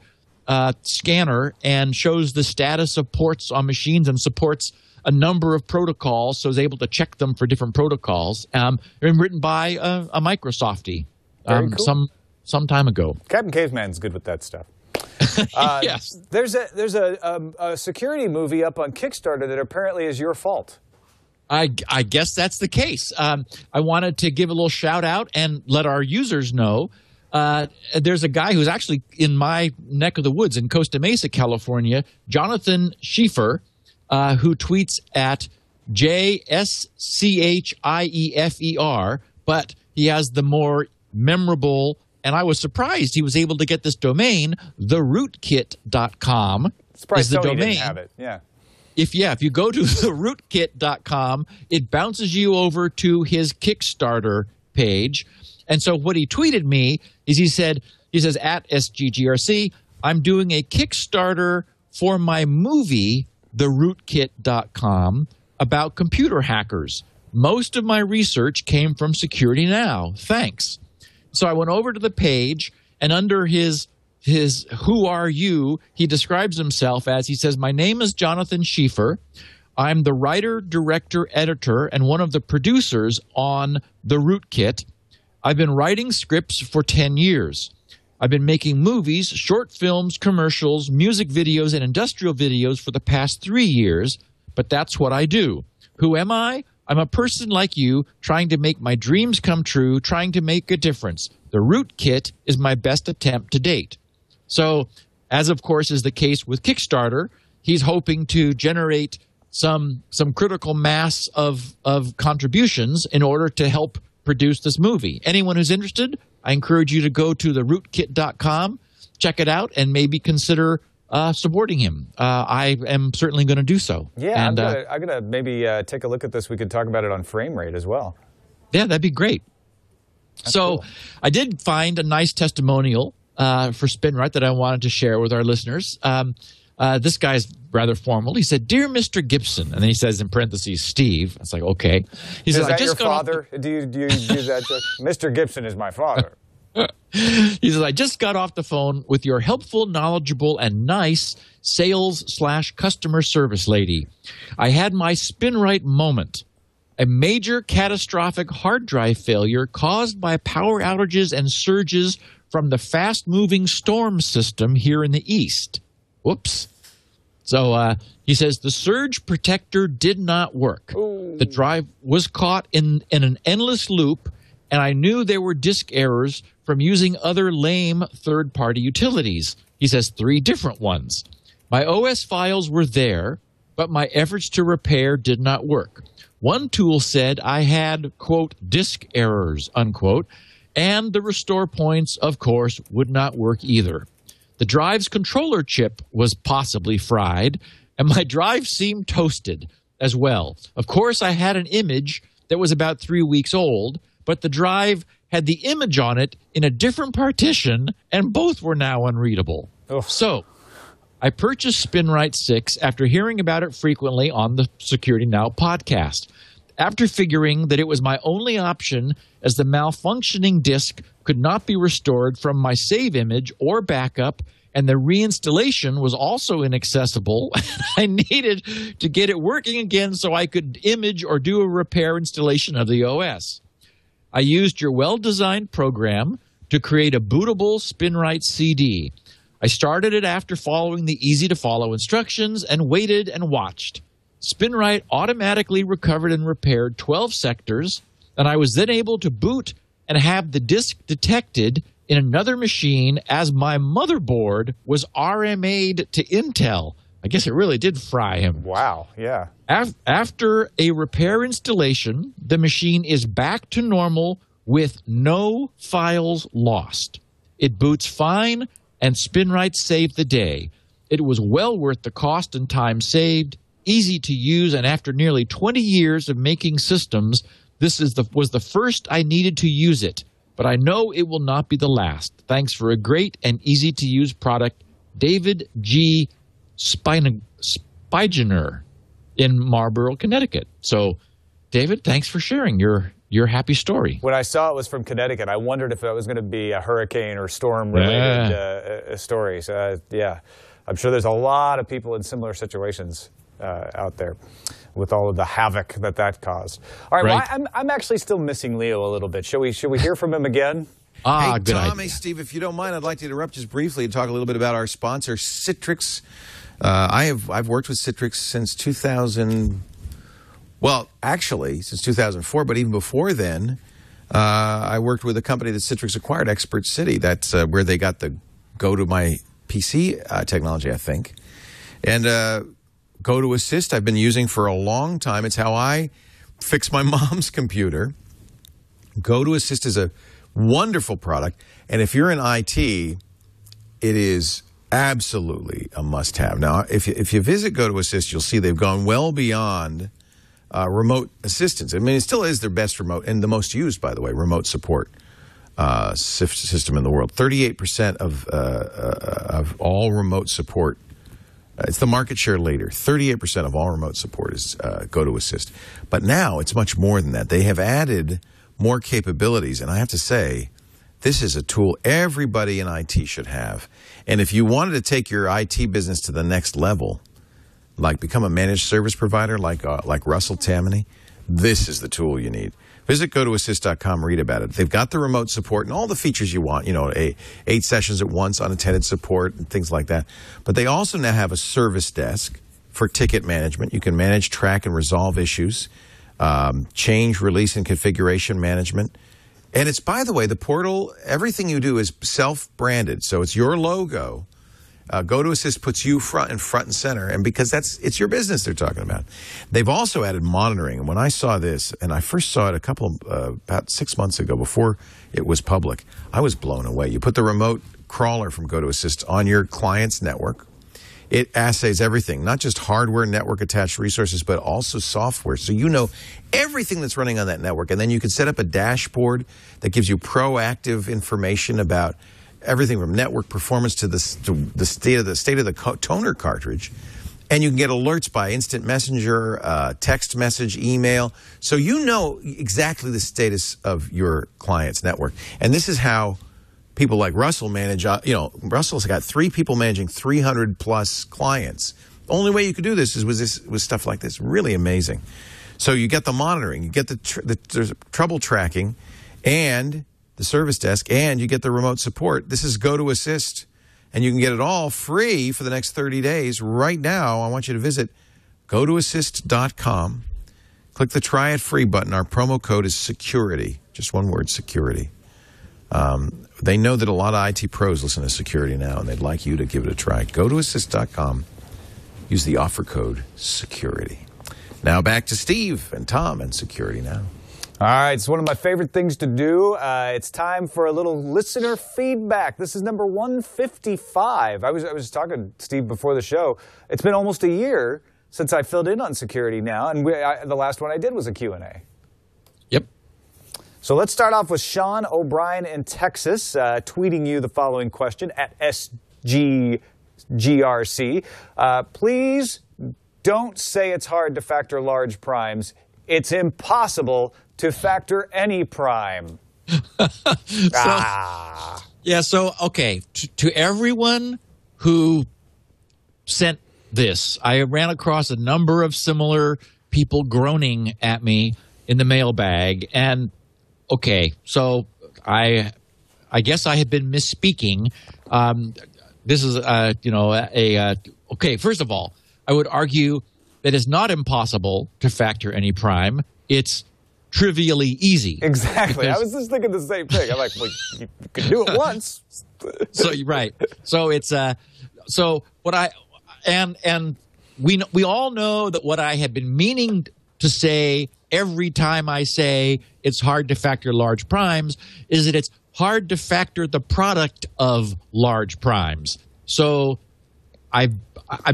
scanner and shows the status of ports on machines and supports a number of protocols, so it's able to check them for different protocols. And written by a Microsoftie some time ago. Captain Caveman's good with that stuff. Yes. There's a security movie up on Kickstarter that apparently is your fault. I guess that's the case. I wanted to give a little shout out and let our users know. There's a guy who's actually in my neck of the woods in Costa Mesa, California, Jonathan Schieffer, who tweets at JSCHIEFER, but he has the more memorable, and I was surprised he was able to get this domain, therootkit.com. Surprised is the Tony domain. Didn't have it. Yeah. if you go to rootkit.com, it bounces you over to his Kickstarter page. And so what he tweeted me is he says, at SGGRC, I'm doing a Kickstarter for my movie, therootkit.com, about computer hackers. Most of my research came from Security Now. Thanks. So I went over to the page, and under his who are you, he describes himself as, he says, my name is Jonathan Schieffer. I'm the writer, director, editor, and one of the producers on The Rootkit. I've been writing scripts for 10 years. I've been making movies, short films, commercials, music videos, and industrial videos for the past 3 years, but that's what I do. Who am I? I'm a person like you, trying to make my dreams come true, trying to make a difference. The Rootkit is my best attempt to date. So, as of course is the case with Kickstarter, he's hoping to generate some critical mass of contributions in order to help produce this movie. Anyone who's interested, I encourage you to go to therootkit.com, check it out, and maybe consider supporting him. I am certainly going to do so. Yeah, and, I'm gonna maybe take a look at this. We could talk about it on Framerate as well. Yeah, that'd be great. That's so cool. I did find a nice testimonial for Spinrite that I wanted to share with our listeners. This guy's rather formal. He said, "Dear Mr. Gibson," and then he says in parentheses, "Steve." It's like, okay. He says, "Is that your father? Do you use that joke? Mr. Gibson is my father." He says, "I just got off the phone with your helpful, knowledgeable, and nice sales/customer service lady. I had my Spinrite moment. A major catastrophic hard drive failure caused by power outages and surges from the fast-moving storm system here in the East. Whoops." So he says, the surge protector did not work. Ooh. The drive was caught in an endless loop, and I knew there were disk errors from using other lame third-party utilities. He says 3 different ones. My OS files were there, but my efforts to repair did not work. One tool said I had, quote, disk errors, unquote, and the restore points, of course, would not work either. The drive's controller chip was possibly fried, and my drive seemed toasted as well. Of course, I had an image that was about 3 weeks old, but the drive had the image on it in a different partition, and both were now unreadable. Oof. So I purchased Spinrite 6 after hearing about it frequently on the Security Now podcast. After figuring that it was my only option, as the malfunctioning disk could not be restored from my save image or backup, and the reinstallation was also inaccessible, I needed to get it working again so I could image or do a repair installation of the OS. I used your well-designed program to create a bootable Spinrite CD. I started it after following the easy-to-follow instructions and waited and watched. Spinrite automatically recovered and repaired 12 sectors, and I was then able to boot and have the disk detected in another machine as my motherboard was RMA'd to Intel. I guess it really did fry him. Wow, yeah. After a repair installation, the machine is back to normal with no files lost. It boots fine, and Spinrite saved the day. It was well worth the cost and time saved, easy to use, and after nearly 20 years of making systems, this was the first I needed to use it. But I know it will not be the last. Thanks for a great and easy-to-use product, David G. Spigener in Marlborough, Connecticut. So, David, thanks for sharing your happy story. When I saw it was from Connecticut, I wondered if it was going to be a hurricane or storm-related story. So, yeah, I'm sure there's a lot of people in similar situations out there with all of the havoc that caused. All right, well, I'm actually still missing Leo a little bit. Should we hear from him again? Hey, good Tom, idea. hey, Steve, if you don't mind, I'd like to interrupt just briefly and talk a little bit about our sponsor, Citrix. I've worked with Citrix since 2000. Well, actually, since 2004, but even before then, I worked with a company that Citrix acquired, Expert City. That's where they got the Go to My PC technology, I think. And Go to Assist I've been using for a long time. It's how I fix my mom's computer. Go to Assist is a wonderful product. And if you're in IT, it is Absolutely a must-have. Now, if you visit GoToAssist, you'll see they've gone well beyond remote assistance. I mean, it still is their best remote and the most used, by the way, remote support system in the world. 38% of all remote support. It's the market share leader. 38% of all remote support is GoToAssist. But now it's much more than that. They have added more capabilities, and I have to say, this is a tool everybody in IT should have. And if you wanted to take your IT business to the next level, like become a managed service provider like Russell Tammany, this is the tool you need. Visit GoToAssist.com, read about it. They've got the remote support and all the features you want, 8 sessions at once, unattended support, and things like that. But they also now have a service desk for ticket management. You can manage, track, and resolve issues, change, release, and configuration management. And it's, by the way, the portal, everything you do is self-branded. So it's your logo. GoToAssist puts you front and center, and because it's your business they're talking about. They've also added monitoring. And when I saw this, and I first saw it about 6 months ago before it was public, I was blown away. You put the remote crawler from GoToAssist on your client's network. It assays everything, not just hardware, network-attached resources, but also software. So you know everything that's running on that network. And then you can set up a dashboard that gives you proactive information about everything from network performance to the state of the toner cartridge. And you can get alerts by instant messenger, text message, email. So you know exactly the status of your client's network. And this is how people like Russell manage, Russell's got 3 people managing 300 plus clients. The only way you could do this is with stuff like this. Really amazing. So you get the monitoring, you get the trouble tracking, and the service desk, and you get the remote support. This is GoToAssist, and you can get it all free for the next 30 days. Right now, I want you to visit GoToAssist.com. Click the Try It Free button. Our promo code is security. Just one word, security. They know that a lot of IT pros listen to Security Now, and they'd like you to give it a try. GoToAssist.com. Use the offer code SECURITY. Now back to Steve and Tom and Security Now. All right, it's one of my favorite things to do. It's time for a little listener feedback. This is number 155. I was talking to Steve before the show. It's been almost a year since I filled in on Security Now, and the last one I did was a Q&A. Yep. So let's start off with Sean O'Brien in Texas, tweeting you the following question at SGGRC. Please don't say it's hard to factor large primes. It's impossible to factor any prime. Okay. To everyone who sent this, I ran across a number of similar people groaning at me in the mailbag, and okay, so I guess I had been misspeaking. This is okay. First of all, I would argue that it's not impossible to factor any prime. It's trivially easy. Exactly. I was just thinking the same thing. I'm like, well, you could do it once. So right. So it's so what I and we all know that what I have been meaning to say every time I say it's hard to factor large primes is that it's hard to factor the product of large primes. So I've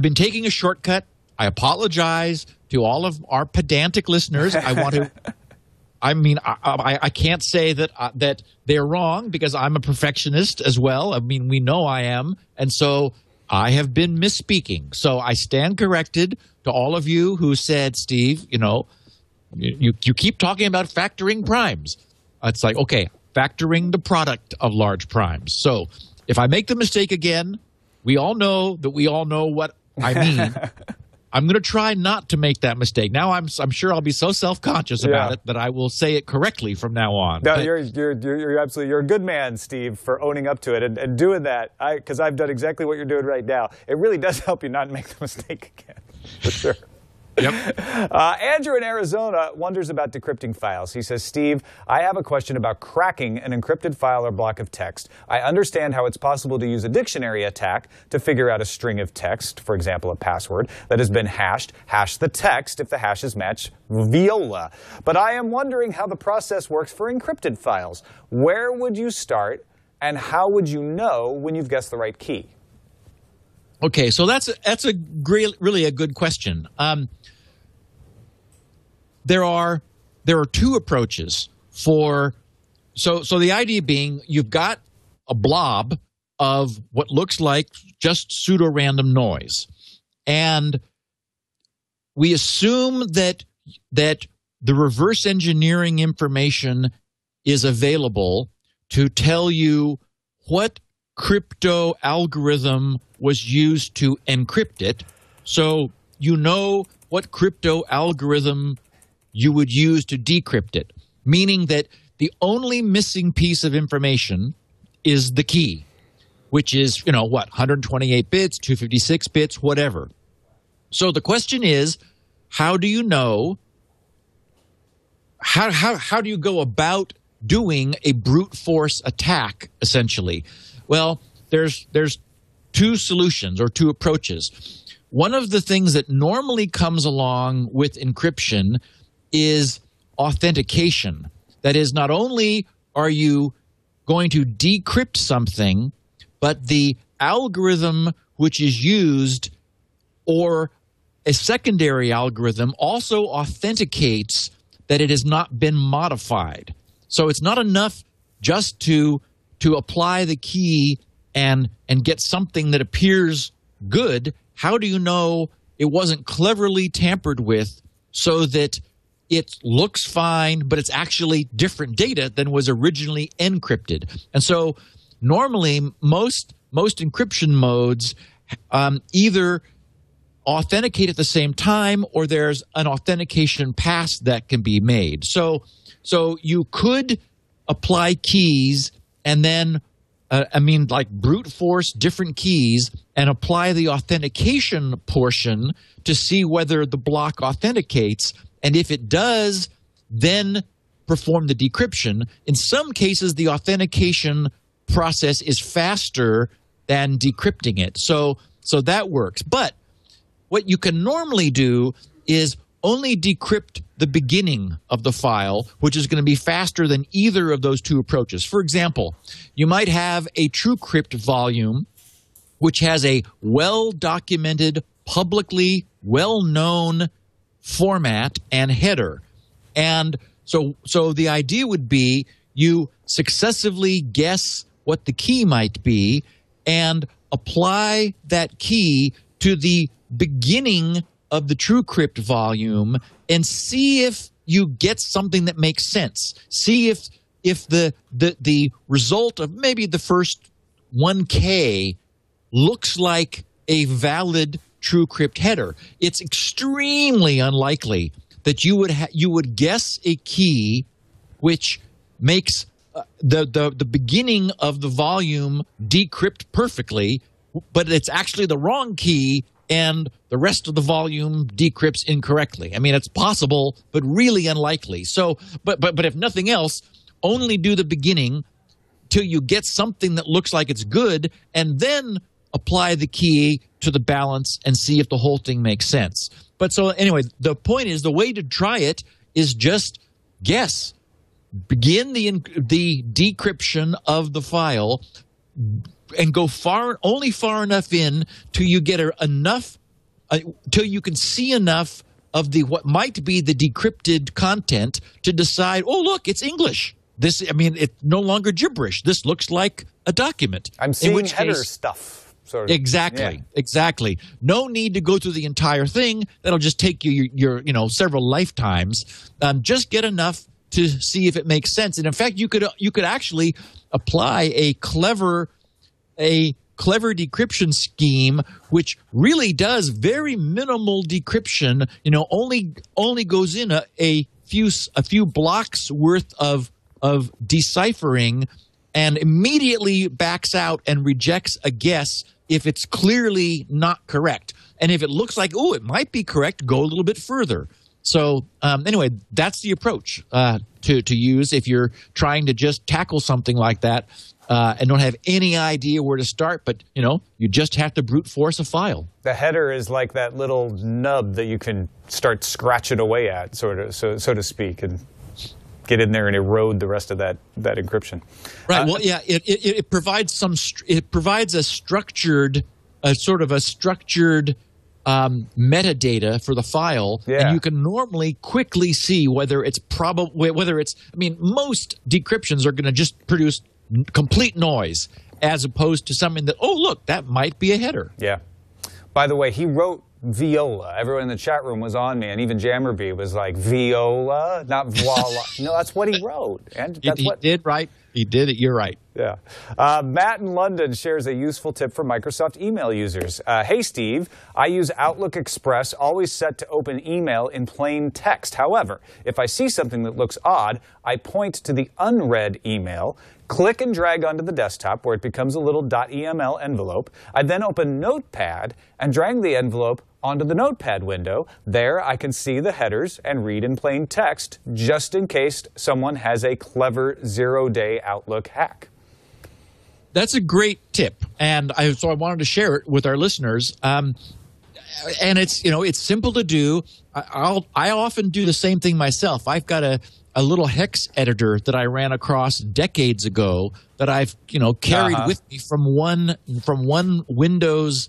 been taking a shortcut. I apologize to all of our pedantic listeners. I want to. I mean, I can't say that they're wrong because I'm a perfectionist as well. I mean, we know I am, and so I have been misspeaking. So I stand corrected to all of you who said, Steve, you keep talking about factoring primes. It's like, okay, factoring the product of large primes. So if I make the mistake again, we all know that we all know what I mean. I'm going to try not to make that mistake. Now I'm sure I'll be so self-conscious about it that I will say it correctly from now on. No, you're absolutely, you're a good man, Steve, for owning up to it and doing that. Because I've done exactly what you're doing right now. It really does help you not make the mistake again, for sure. Yep. Andrew in Arizona wonders about decrypting files. He says, Steve, I have a question about cracking an encrypted file or block of text. I understand how it's possible to use a dictionary attack to figure out a string of text, for example, a password, that has been hashed. Hash the text if the hashes match viola. But I am wondering how the process works for encrypted files. Where would you start, and how would you know when you've guessed the right key? Okay, so that's a really a good question. There are two approaches for so the idea being you've got a blob of what looks like just pseudo-random noise, and we assume that the reverse engineering information is available to tell you what crypto algorithm was used to encrypt it, so you know what crypto algorithm you would use to decrypt it, meaning that the only missing piece of information is the key, which is, 128 bits, 256 bits, whatever. So the question is, how do you know, how do you go about doing a brute force attack, essentially? Well, there's two solutions or two approaches. One of the things that normally comes along with encryption is authentication. That is, not only are you going to decrypt something, but the algorithm which is used or a secondary algorithm also authenticates that it has not been modified. So it's not enough just to apply the key and get something that appears good. How do you know it wasn't cleverly tampered with so that it looks fine, but it's actually different data than was originally encrypted? And so normally most encryption modes either authenticate at the same time, or there's an authentication pass that can be made. So you could apply keys and then like brute force different keys and apply the authentication portion to see whether the block authenticates. And if it does, then perform the decryption. In some cases, the authentication process is faster than decrypting it. So that works. But what you can normally do is only decrypt the beginning of the file, which is going to be faster than either of those two approaches. For example, you might have a TrueCrypt volume, which has a well-documented, publicly well-known format and header. And so the idea would be you successively guess what the key might be and apply that key to the beginning of the TrueCrypt volume and see if you get something that makes sense. See if the result of maybe the first 1K looks like a valid TrueCrypt header. It's extremely unlikely that you would guess a key which makes the beginning of the volume decrypt perfectly, but it's actually the wrong key and the rest of the volume decrypts incorrectly. I mean, it's possible, but really unlikely. So, but if nothing else, only do the beginning till you get something that looks like it's good, and then apply the key to the balance and see if the whole thing makes sense. But so anyway, the point is, the way to try it is just guess. Begin the decryption of the file and go only far enough in till you get enough, till you can see enough of what might be the decrypted content to decide, oh, look, it's English. It's no longer gibberish. This looks like a document. I'm seeing header stuff. Sort of. Exactly. No need to go through the entire thing. That'll just take you your several lifetimes. Just get enough to see if it makes sense. And in fact, you could actually apply a clever decryption scheme, which really does very minimal decryption. Only goes in a few blocks worth of deciphering, and immediately backs out and rejects a guess if it's clearly not correct. And if it looks like, oh, it might be correct, go a little bit further. So anyway, that's the approach to use if you're trying to just tackle something like that and don't have any idea where to start, but you just have to brute force a file. The header is like that little nub that you can start scratching away at, so to speak, and get in there and erode the rest of that encryption. Right. Well, yeah, it provides a structured a sort of a structured metadata for the file, and you can normally quickly see whether it's most decryptions are going to just produce complete noise as opposed to something that, oh, look, that might be a header. Yeah. By the way, he wrote viola. Everyone in the chat room was on me, and even Jammerby was like, viola, not voila. No, that's what he wrote. And that's he did right. He did it. You're right. Yeah. Matt in London shares a useful tip for Microsoft email users. Hey, Steve, I use Outlook Express, always set to open email in plain text. However, if I see something that looks odd, I point to the unread email, click and drag onto the desktop where it becomes a little .eml envelope. I then open Notepad and drag the envelope onto the Notepad window. There I can see the headers and read in plain text, just in case someone has a clever zero-day Outlook hack. That's a great tip, and so I wanted to share it with our listeners. And it's simple to do. I often do the same thing myself. I've got a little hex editor that I ran across decades ago that I've carried with me from one Windows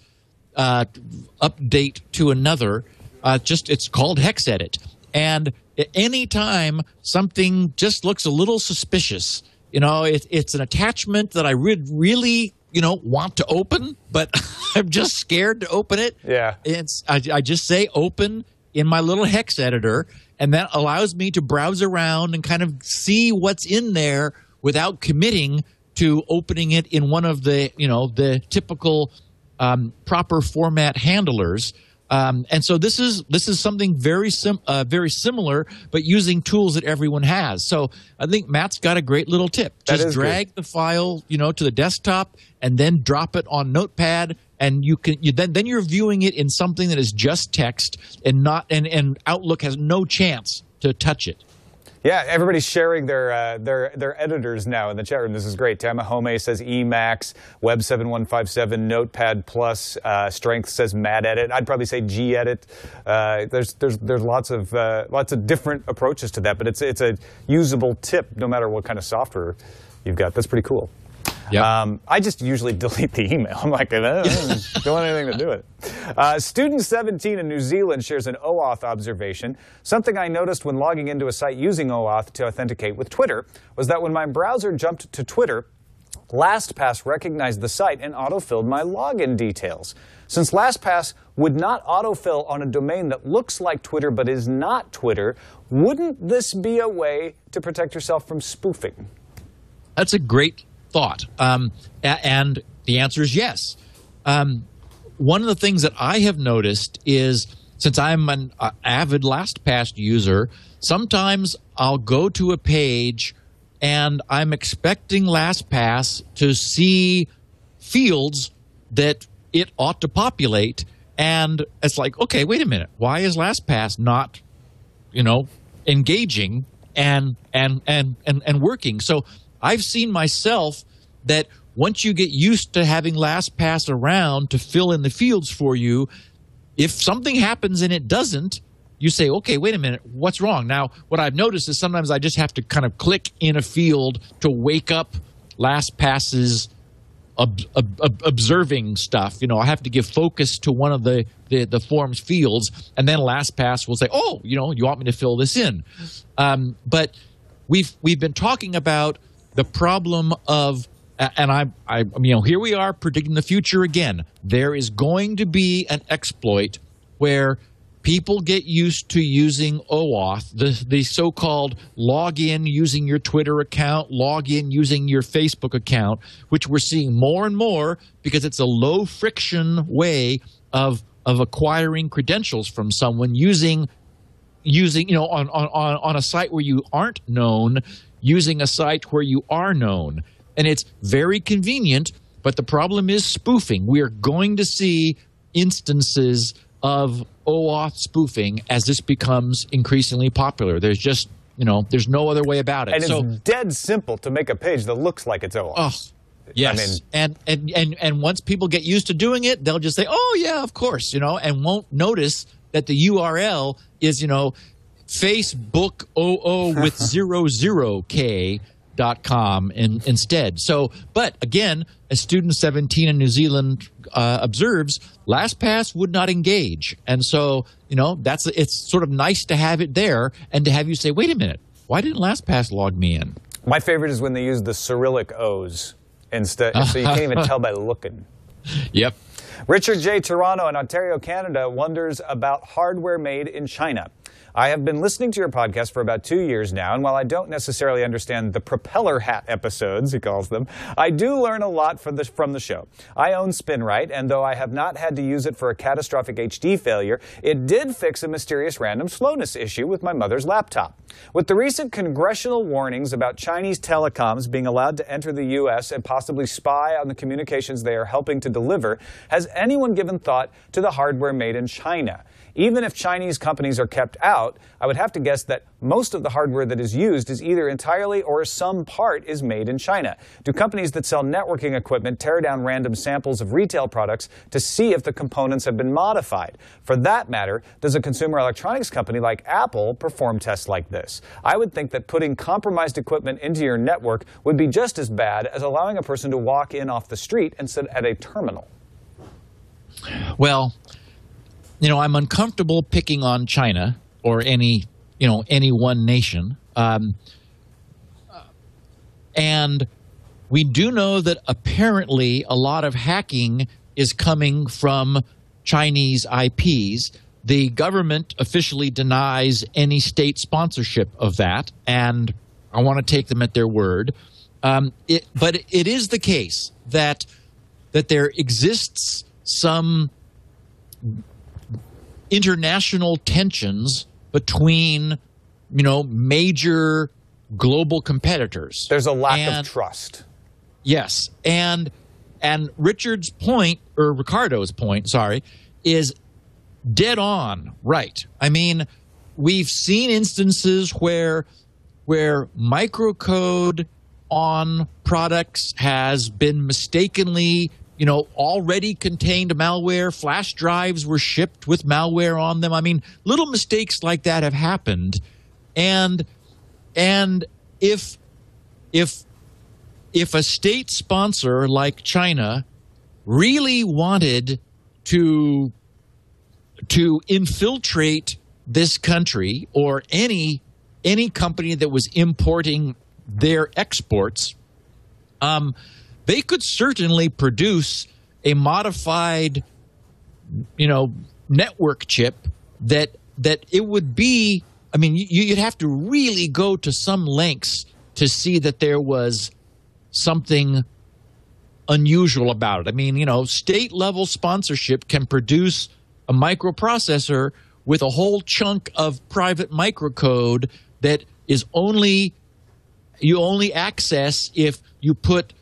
update to another. It's called HexEdit, and anytime something just looks a little suspicious, it's an attachment that I really want to open, but I'm just scared to open it. Yeah, I just say open in my little hex editor, and that allows me to browse around and kind of see what's in there without committing to opening it in one of the the typical proper format handlers. And so this is something very similar, but using tools that everyone has. So I think Matt's got a great little tip. Just drag the file, to the desktop, and then drop it on Notepad, and then you're viewing it in something that is just text, and Outlook has no chance to touch it. Yeah, everybody's sharing their editors now in the chat room. This is great. Tamahome says Emacs, Web7157, Notepad Plus, Strength says MadEdit. I'd probably say Gedit. There's lots of different approaches to that, but it's a usable tip no matter what kind of software you've got. That's pretty cool. Yep. I just usually delete the email. I'm like, I don't want anything to do with it. Student 17 in New Zealand shares an OAuth observation. Something I noticed when logging into a site using OAuth to authenticate with Twitter was that when my browser jumped to Twitter, LastPass recognized the site and autofilled my login details. Since LastPass would not autofill on a domain that looks like Twitter but is not Twitter, wouldn't this be a way to protect yourself from spoofing? That's a great thought, and the answer is yes. One of the things that I have noticed is, since I'm an avid LastPass user, sometimes I'll go to a page and I'm expecting LastPass to see fields that it ought to populate, and it's like, okay, wait a minute, why is LastPass not, engaging and working? So I've seen myself that once you get used to having LastPass around to fill in the fields for you, if something happens and it doesn't, you say, okay, wait a minute, what's wrong? Now, what I've noticed is sometimes I just have to kind of click in a field to wake up LastPass's observing stuff. I have to give focus to one of the form's fields, and then LastPass will say, oh, you want me to fill this in. But we've been talking about the problem of, and here we are predicting the future again. There is going to be an exploit where people get used to using OAuth, the so-called login using your Twitter account, login using your Facebook account, which we're seeing more and more because it's a low-friction way of acquiring credentials from someone using on a site where you aren't known, using a site where you are known. And it's very convenient, but the problem is spoofing. We are going to see instances of OAuth spoofing as this becomes increasingly popular. There's just, there's no other way about it. And it's dead simple to make a page that looks like it's OAuth. Oh, yes. And once people get used to doing it, they'll just say, oh, yeah, of course, and won't notice that the URL is, Facebook 00 with 00K .com instead. So, but again, as student 17 in New Zealand observes, LastPass would not engage. And so, it's sort of nice to have it there and to have you say, wait a minute, why didn't LastPass log me in? My favorite is when they use the Cyrillic O's instead, so you can't even tell by looking. Yep. Richard J. Toronto in Ontario, Canada wonders about hardware made in China. I have been listening to your podcast for about 2 years now, and while I don't necessarily understand the propeller hat episodes, he calls them, I do learn a lot from the show. I own Spinrite, and though I have not had to use it for a catastrophic HD failure, it did fix a mysterious random slowness issue with my mother's laptop. With the recent congressional warnings about Chinese telecoms being allowed to enter the U.S. and possibly spy on the communications they are helping to deliver, has anyone given thought to the hardware made in China? Even if Chinese companies are kept out, I would have to guess that most of the hardware that is used is either entirely or some part is made in China. Do companies that sell networking equipment tear down random samples of retail products to see if the components have been modified? For that matter, does a consumer electronics company like Apple perform tests like this? I would think that putting compromised equipment into your network would be just as bad as allowing a person to walk in off the street and sit at a terminal. Well, I'm uncomfortable picking on China or any one nation. And we do know that apparently a lot of hacking is coming from Chinese IPs. The government officially denies any state sponsorship of that, and I want to take them at their word. But it is the case that there exists some international tensions between, major global competitors. There's a lack of trust. Yes. And Ricardo's point, is dead on right. I mean, we've seen instances where microcode on products has been mistakenly already contained malware. Flash drives were shipped with malware on them. I mean, little mistakes like that have happened. And if a state sponsor like China really wanted to infiltrate this country or any company that was importing their exports, they could certainly produce a modified, network chip that it would be. I mean, you'd have to really go to some lengths to see that there was something unusual about it. I mean, state-level sponsorship can produce a microprocessor with a whole chunk of private microcode that is you only access if you put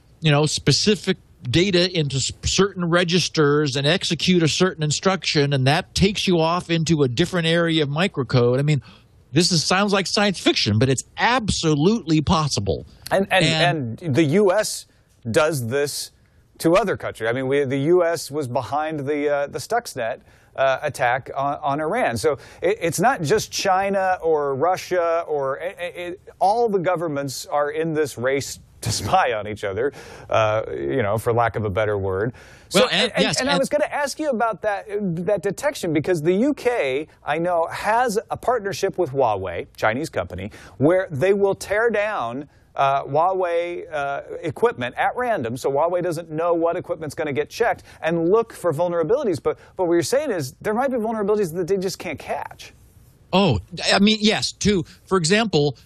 specific data into certain registers and execute a certain instruction, and that takes you off into a different area of microcode. I mean, sounds like science fiction, but it's absolutely possible. And the U.S. does this to other countries. I mean, the U.S. was behind the Stuxnet attack on Iran. So it's not just China or Russia or all the governments are in this race to spy on each other, for lack of a better word. So, well, and I was going to ask you about that detection, because the UK, I know, has a partnership with Huawei, Chinese company, where they will tear down Huawei equipment at random, so Huawei doesn't know what equipment's going to get checked, and look for vulnerabilities. But what you're saying is there might be vulnerabilities that they just can't catch. Oh, I mean, yes. For example,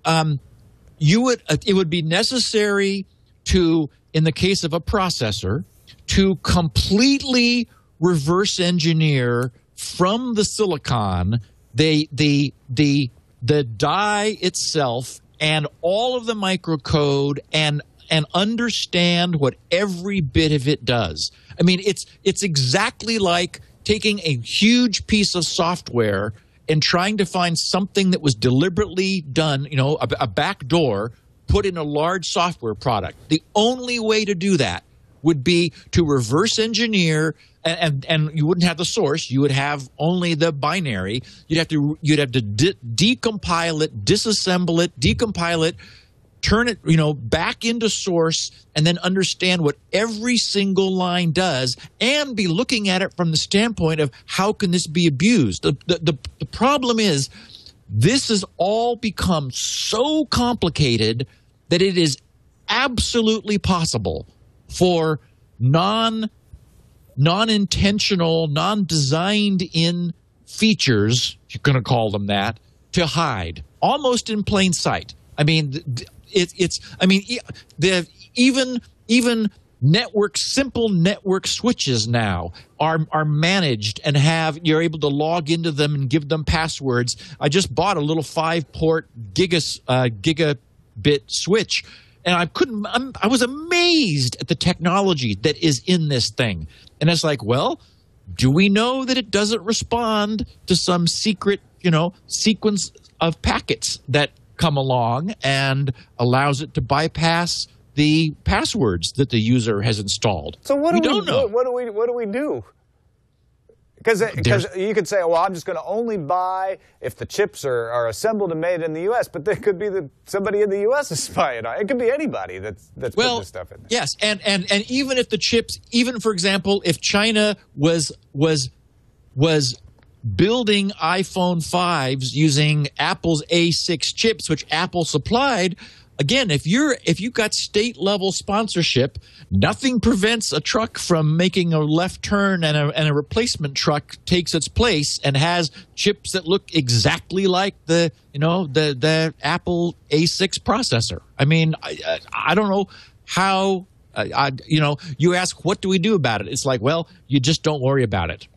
it would be necessary to, in the case of a processor, to completely reverse engineer from the silicon the die itself and all of the microcode and understand what every bit of it does. I mean, it's exactly like taking a huge piece of software and trying to find something that was deliberately done, a backdoor put in a large software product. The only way to do that would be to reverse engineer, and you wouldn't have the source. You would have only the binary. You'd have to decompile it, disassemble it, decompile it, turn it, back into source and then understand what every single line does and be looking at it from the standpoint of how can this be abused. The problem is this has all become so complicated that it is absolutely possible for non-intentional, non-designed-in features, if you're going to call them that, to hide, almost in plain sight. I mean, even simple network switches now are managed and you're able to log into them and give them passwords. I just bought a little 5-port gigabit switch, and I was amazed at the technology that is in this thing. And it's like, well, do we know that it doesn't respond to some secret, sequence of packets that come along and allows it to bypass the passwords that the user has installed? So we don't know. What do we do? Because you could say, well, I'm just going to only buy if the chips are assembled and made in the U.S., but there could be somebody in the U.S. is spying on it. It could be anybody that's putting this stuff in there. Yes, and even if the chips, even, for example, if China was building iPhone 5s using Apple's A6 chips, which Apple supplied, again, if you've got state-level sponsorship, nothing prevents a truck from making a left turn and a replacement truck takes its place and has chips that look exactly like the Apple A6 processor. I mean, I don't know how. You ask, what do we do about it? It's like, well, you just don't worry about it.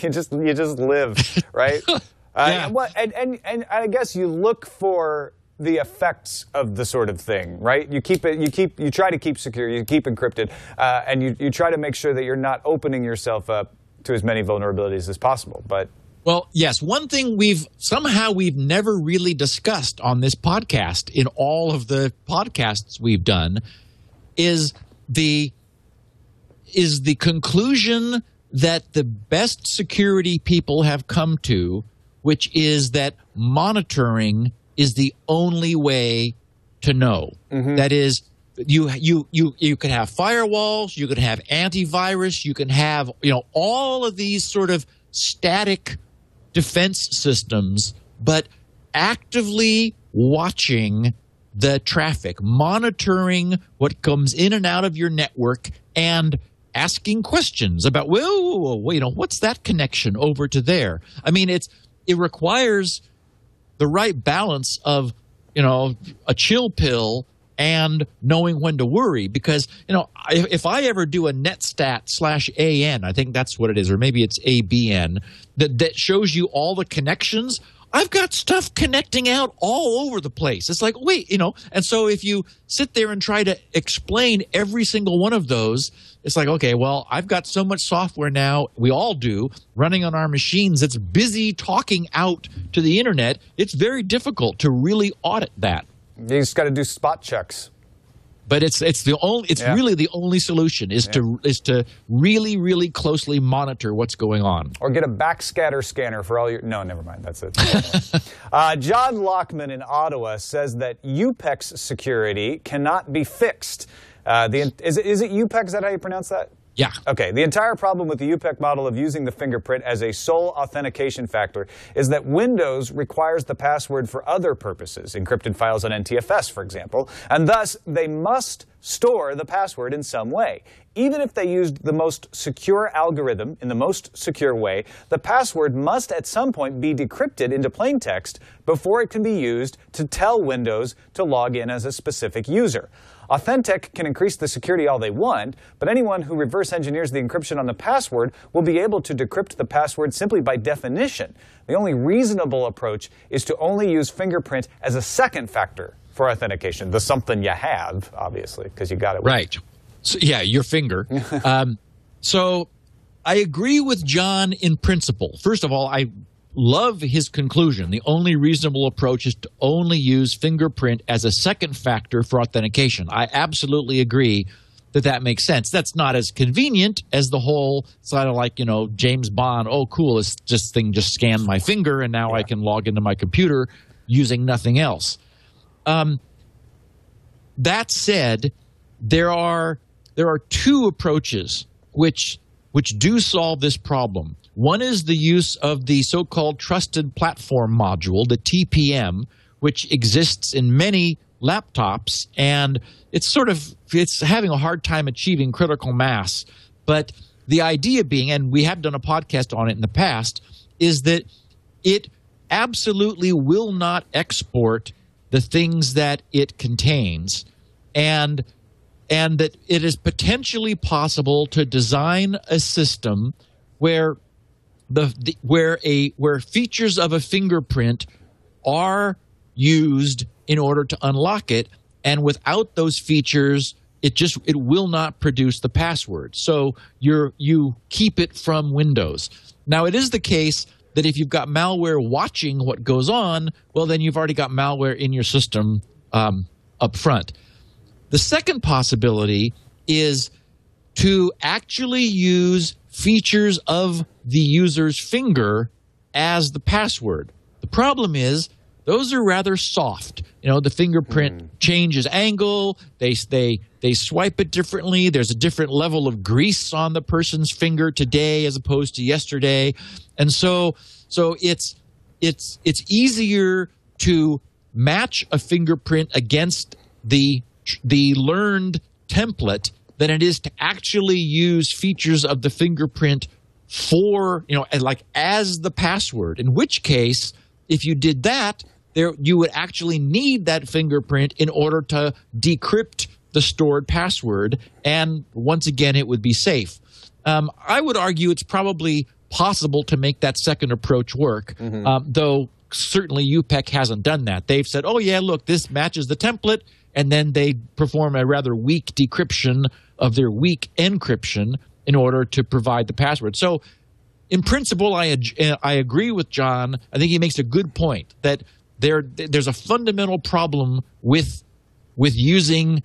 you just live, right? Yeah. And I guess you look for the effects of the sort of thing, right? You try to keep secure, you keep encrypted, and you try to make sure that you're not opening yourself up to as many vulnerabilities as possible. But well, yes, one thing we've never really discussed on this podcast in all of the podcasts we've done is the conclusion that the best security people have come to, which is that monitoring is the only way to know. Mm-hmm. That is, you can have firewalls, you can have antivirus, you can have all of these sort of static defense systems, but actively watching the traffic, monitoring what comes in and out of your network, and asking questions about, what's that connection over to there? I mean, it requires the right balance of, a chill pill and knowing when to worry. Because, if I ever do a netstat/AN, I think that's what it is, or maybe it's ABN, that shows you all the connections, I've got stuff connecting out all over the place. It's like, wait, and so if you sit there and try to explain every single one of those, it's like, okay, well, I've got so much software now, we all do, running on our machines that's busy talking out to the internet. It's very difficult to really audit that. You just got to do spot checks. But it's really the only solution is to really, really closely monitor what's going on. Or get a backscatter scanner for all your... No, never mind. That's it. John Lockman in Ottawa says that UPEX security cannot be fixed. Is it UPEX? Is that how you pronounce that? Yeah. Okay. The entire problem with the UPEC model of using the fingerprint as a sole authentication factor is that Windows requires the password for other purposes, encrypted files on NTFS, for example, and thus they must store the password in some way. Even if they used the most secure algorithm in the most secure way, the password must at some point be decrypted into plain text before it can be used to tell Windows to log in as a specific user. Authentic can increase the security all they want, but anyone who reverse engineers the encryption on the password will be able to decrypt the password simply by definition. The only reasonable approach is to only use fingerprint as a second factor for authentication, the something you have, obviously, because you got it. Right. So, yeah, your finger. So I agree with John in principle. First of all, I love his conclusion. The only reasonable approach is to only use fingerprint as a second factor for authentication. I absolutely agree that makes sense. That's not as convenient as the whole sort of like, James Bond, oh, cool, this thing just scanned my finger and now I can log into my computer using nothing else. that said, there are two approaches which do solve this problem. One is the use of the so-called Trusted Platform Module, the TPM, which exists in many laptops, and it's having a hard time achieving critical mass. But the idea being, and we have done a podcast on it in the past, is that it absolutely will not export the things that it contains, and that it is potentially possible to design a system where where features of a fingerprint are used in order to unlock it, and without those features, it will not produce the password. So you keep it from Windows. Now, it is the case that if you've got malware watching what goes on, well, then you've already got malware in your system up front. The second possibility is to actually use features of the user's finger as the password. The problem is those are rather soft. The fingerprint changes angle. They swipe it differently. There's a different level of grease on the person's finger today as opposed to yesterday, and so it's easier to match a fingerprint against the learned template than it is to actually use features of the fingerprint for as the password. In which case, if you did that, you would actually need that fingerprint in order to decrypt the stored password, and once again, it would be safe. I would argue it's probably possible to make that second approach work, though certainly UPEC hasn't done that. They've said, oh yeah, look, this matches the template, and then they perform a rather weak decryption of their weak encryption in order to provide the password. So in principle, I agree with John. I think he makes a good point that there's a fundamental problem with using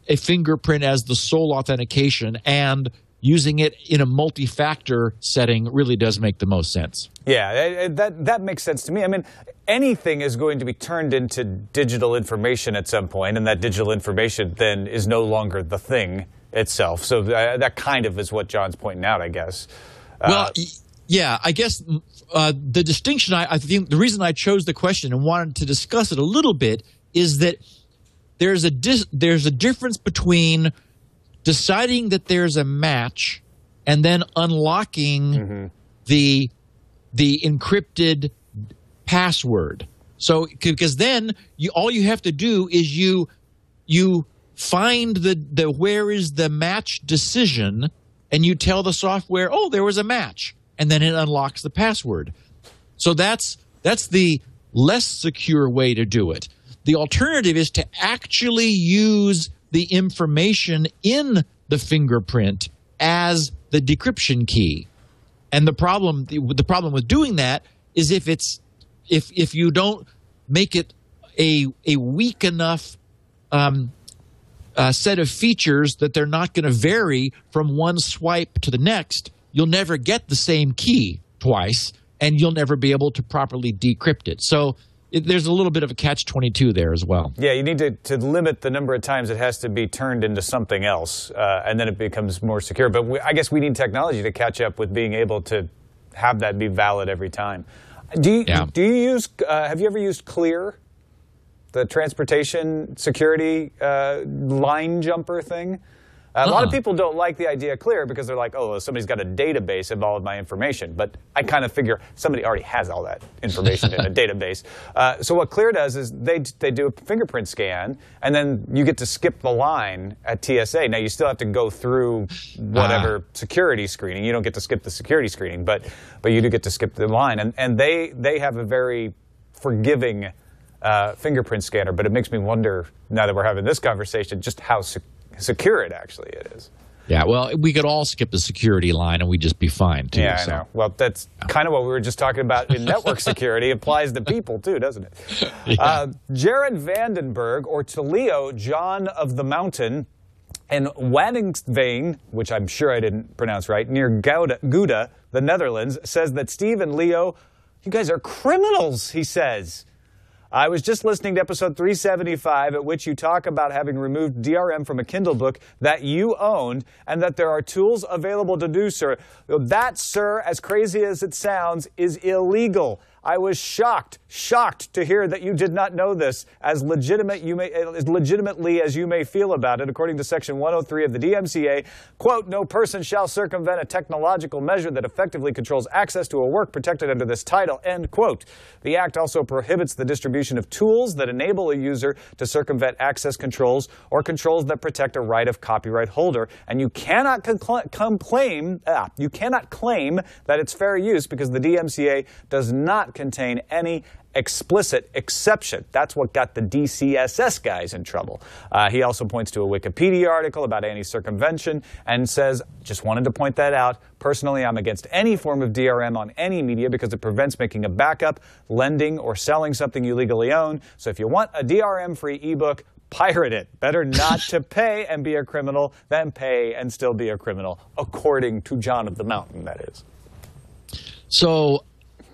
a fingerprint as the sole authentication, and using it in a multi-factor setting really does make the most sense. Yeah, that makes sense to me. I mean, anything is going to be turned into digital information at some point, and that digital information then is no longer the thing itself. So that kind of is what John's pointing out, I guess. Well, yeah, I guess the distinction, I think the reason I chose the question and wanted to discuss it a little bit is that there's a difference between deciding that there's a match and then unlocking the encrypted password. So because then all you have to do is you find the where is the match decision, and you tell the software, oh, there was a match, and then it unlocks the password. So that's the less secure way to do it. The alternative is to actually use the information in the fingerprint as the decryption key. And the problem with doing that is if you don't make it a weak enough set of features that they're not going to vary from one swipe to the next, you'll never get the same key twice, and you'll never be able to properly decrypt it. So there's a little bit of a catch-22 there as well. Yeah, you need to limit the number of times it has to be turned into something else, and then it becomes more secure. But I guess we need technology to catch up with being able to have that be valid every time. Do you use? Have you ever used Clear, the transportation security line jumper thing? A lot of people don't like the idea of Clear because they're like, oh, somebody's got a database of all of my information. But I kind of figure somebody already has all that information in a database. So what Clear does is they do a fingerprint scan, and then you get to skip the line at TSA. Now, you still have to go through whatever security screening. You don't get to skip the security screening, but you do get to skip the line. And they have a very forgiving fingerprint scanner. But it makes me wonder, now that we're having this conversation, just how secure it actually is. Yeah, well, we could all skip the security line and we'd just be fine, too. Yeah, I know. Well, that's kind of what we were just talking about in network security. It applies to people, too, doesn't it? Yeah. Jared Vandenberg, or to Leo, John of the Mountain, in Waddinxveen, which I'm sure I didn't pronounce right, near Gouda, the Netherlands, says that Steve and Leo, you guys are criminals, he says. I was just listening to episode 375, at which you talk about having removed DRM from a Kindle book that you owned, and that there are tools available to do so. That, sir, as crazy as it sounds, is illegal. I was shocked to hear that you did not know this, as legitimately as you may feel about it. According to Section 103 of the DMCA, quote, no person shall circumvent a technological measure that effectively controls access to a work protected under this title, end quote. The Act also prohibits the distribution of tools that enable a user to circumvent access controls or controls that protect a right of copyright holder. And you cannot claim that it's fair use because the DMCA does not contain any explicit exception. That's what got the DCSS guys in trouble. He also points to a Wikipedia article about anti-circumvention and says, just wanted to point that out. Personally, I'm against any form of DRM on any media because it prevents making a backup, lending, or selling something you legally own. So if you want a DRM-free ebook, pirate it. Better not to pay and be a criminal than pay and still be a criminal, according to John of the Mountain, that is. So,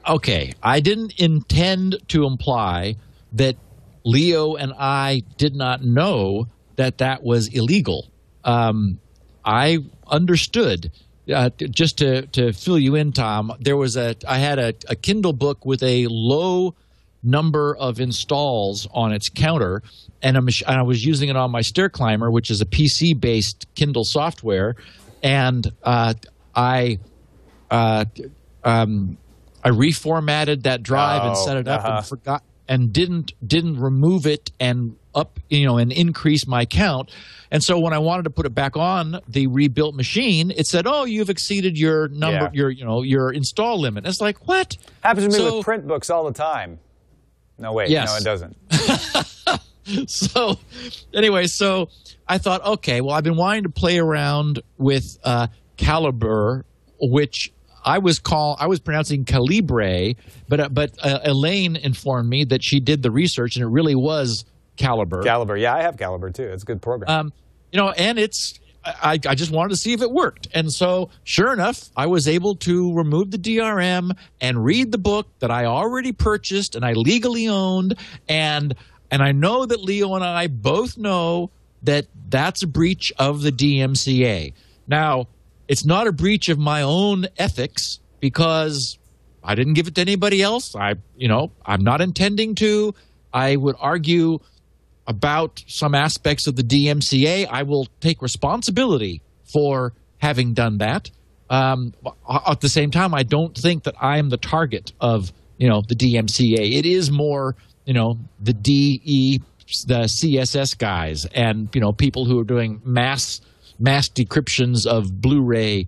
okay, I didn't intend to imply that Leo and I did not know that that was illegal. I understood. Just to fill you in, Tom, I had a Kindle book with a low number of installs on its counter, and I was using it on my stair climber, which is a PC-based Kindle software, and I reformatted that drive and set it up and forgot and didn't remove it and and increase my count. And so when I wanted to put it back on the rebuilt machine, it said, "Oh, you've exceeded your number, your install limit." It's like, what? Happens to me with print books all the time. No, wait, yes. No, it doesn't. So anyway, so I thought, okay, well, I've been wanting to play around with Calibre, which I was pronouncing Calibre, but Elaine informed me that she did the research and it really was Calibre. Calibre, yeah, I have Calibre too. It's a good program. And I just wanted to see if it worked. And so, sure enough, I was able to remove the DRM and read the book that I already purchased and I legally owned. And I know that Leo and I both know that that's a breach of the DMCA. Now, it's not a breach of my own ethics because I didn't give it to anybody else. I'm not intending to. I would argue about some aspects of the DMCA. I will take responsibility for having done that. At the same time, I don't think that I am the target of, the DMCA. It is more, the DE, the CSS guys and, people who are doing mass decryptions of Blu-ray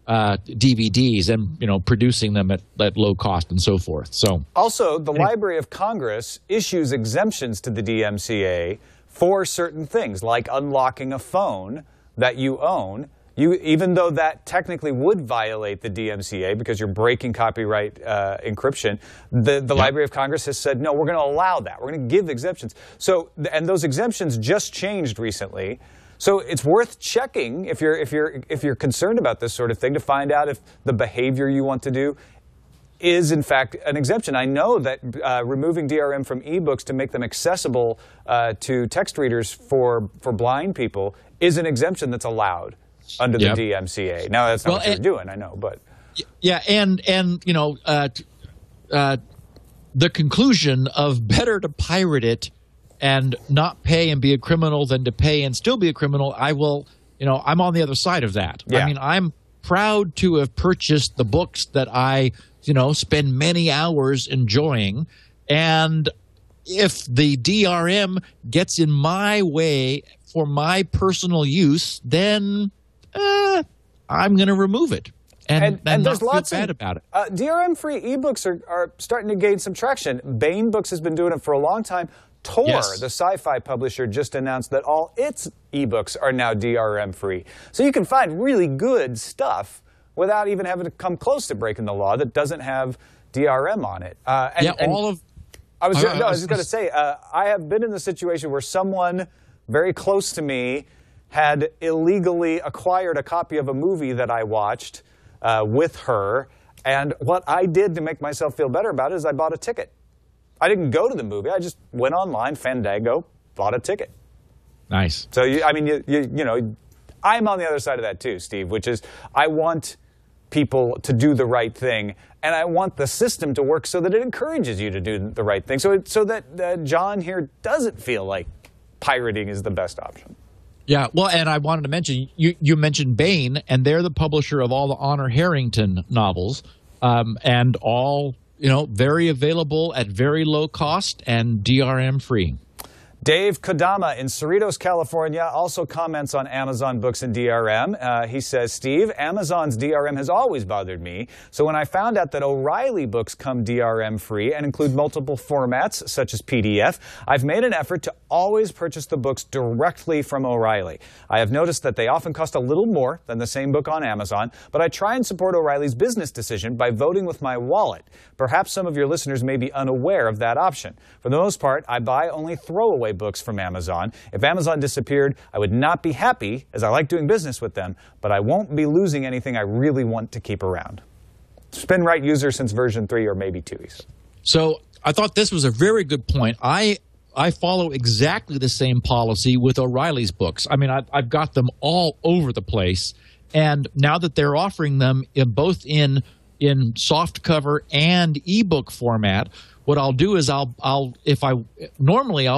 DVDs and producing them at low cost and so forth. So also, the Library of Congress issues exemptions to the DMCA for certain things, like unlocking a phone that you own. Even though that technically would violate the DMCA because you're breaking copyright encryption, the Library of Congress has said, no, we're going to allow that. We're going to give exemptions. So, and those exemptions just changed recently. So it's worth checking if you're concerned about this sort of thing to find out if the behavior you want to do is in fact an exemption. I know that removing DRM from ebooks to make them accessible to text readers for blind people is an exemption that's allowed under the DMCA. Now that's not what you're doing, I know, but yeah, and the conclusion of better to pirate it and not pay and be a criminal than to pay and still be a criminal, I'm on the other side of that. Yeah. I mean, I'm proud to have purchased the books that I, spend many hours enjoying. And if the DRM gets in my way for my personal use, then I'm going to remove it. And there's lots bad about it. DRM-free ebooks are starting to gain some traction. Baen Books has been doing it for a long time. Tor, the sci-fi publisher, just announced that all its ebooks are now DRM-free. So you can find really good stuff without even having to come close to breaking the law that doesn't have DRM on it. I was just going to say, I have been in the situation where someone very close to me had illegally acquired a copy of a movie that I watched with her. And what I did to make myself feel better about it is I bought a ticket. I didn't go to the movie. I just went online, Fandango, bought a ticket. Nice. So, I mean, you know, I'm on the other side of that too, Steve, which is I want people to do the right thing, and I want the system to work so that it encourages you to do the right thing, so that John here doesn't feel like pirating is the best option. Yeah, well, and I wanted to mention, you mentioned Bain, and they're the publisher of all the Honor Harrington novels, and all, you know, very available at very low cost and DRM free. Dave Kodama in Cerritos, California, also comments on Amazon Books and DRM. He says, Steve, Amazon's DRM has always bothered me. So when I found out that O'Reilly books come DRM free and include multiple formats, such as PDF, I've made an effort to always purchase the books directly from O'Reilly. I have noticed that they often cost a little more than the same book on Amazon, but I try and support O'Reilly's business decision by voting with my wallet. Perhaps some of your listeners may be unaware of that option. For the most part, I buy only throwaway books from Amazon. If Amazon disappeared, I would not be happy, as I like doing business with them, but I won't be losing anything I really want to keep around. Spinrite user since version 3 or maybe 2. So I thought this was a very good point. I follow exactly the same policy with O'Reilly's books. I mean, I've got them all over the place, and now that they're offering them both in softcover and ebook format, what I'll do is I'll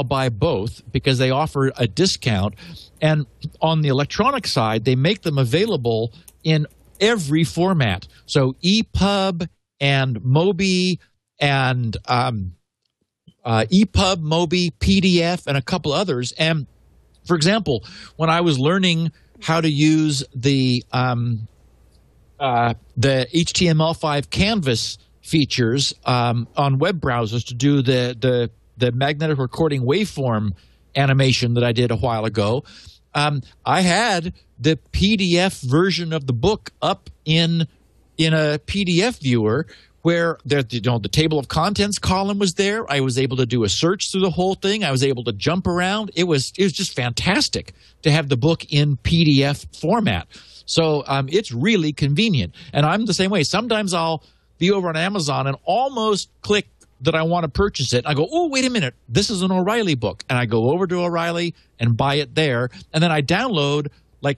buy both because they offer a discount, and on the electronic side they make them available in every format. So EPUB and Mobi and EPUB, Mobi, PDF, and a couple others. And for example, when I was learning how to use the HTML5 canvas features on web browsers to do the magnetic recording waveform animation that I did a while ago, I had the PDF version of the book up in a PDF viewer where the table of contents column was there. I was able to do a search through the whole thing. I was able to jump around. It was just fantastic to have the book in PDF format. So it's really convenient. And I'm the same way. Sometimes I'll be over on Amazon and almost click that I want to purchase it. I go, oh, wait a minute, this is an O'Reilly book. And I go over to O'Reilly and buy it there. And then I download like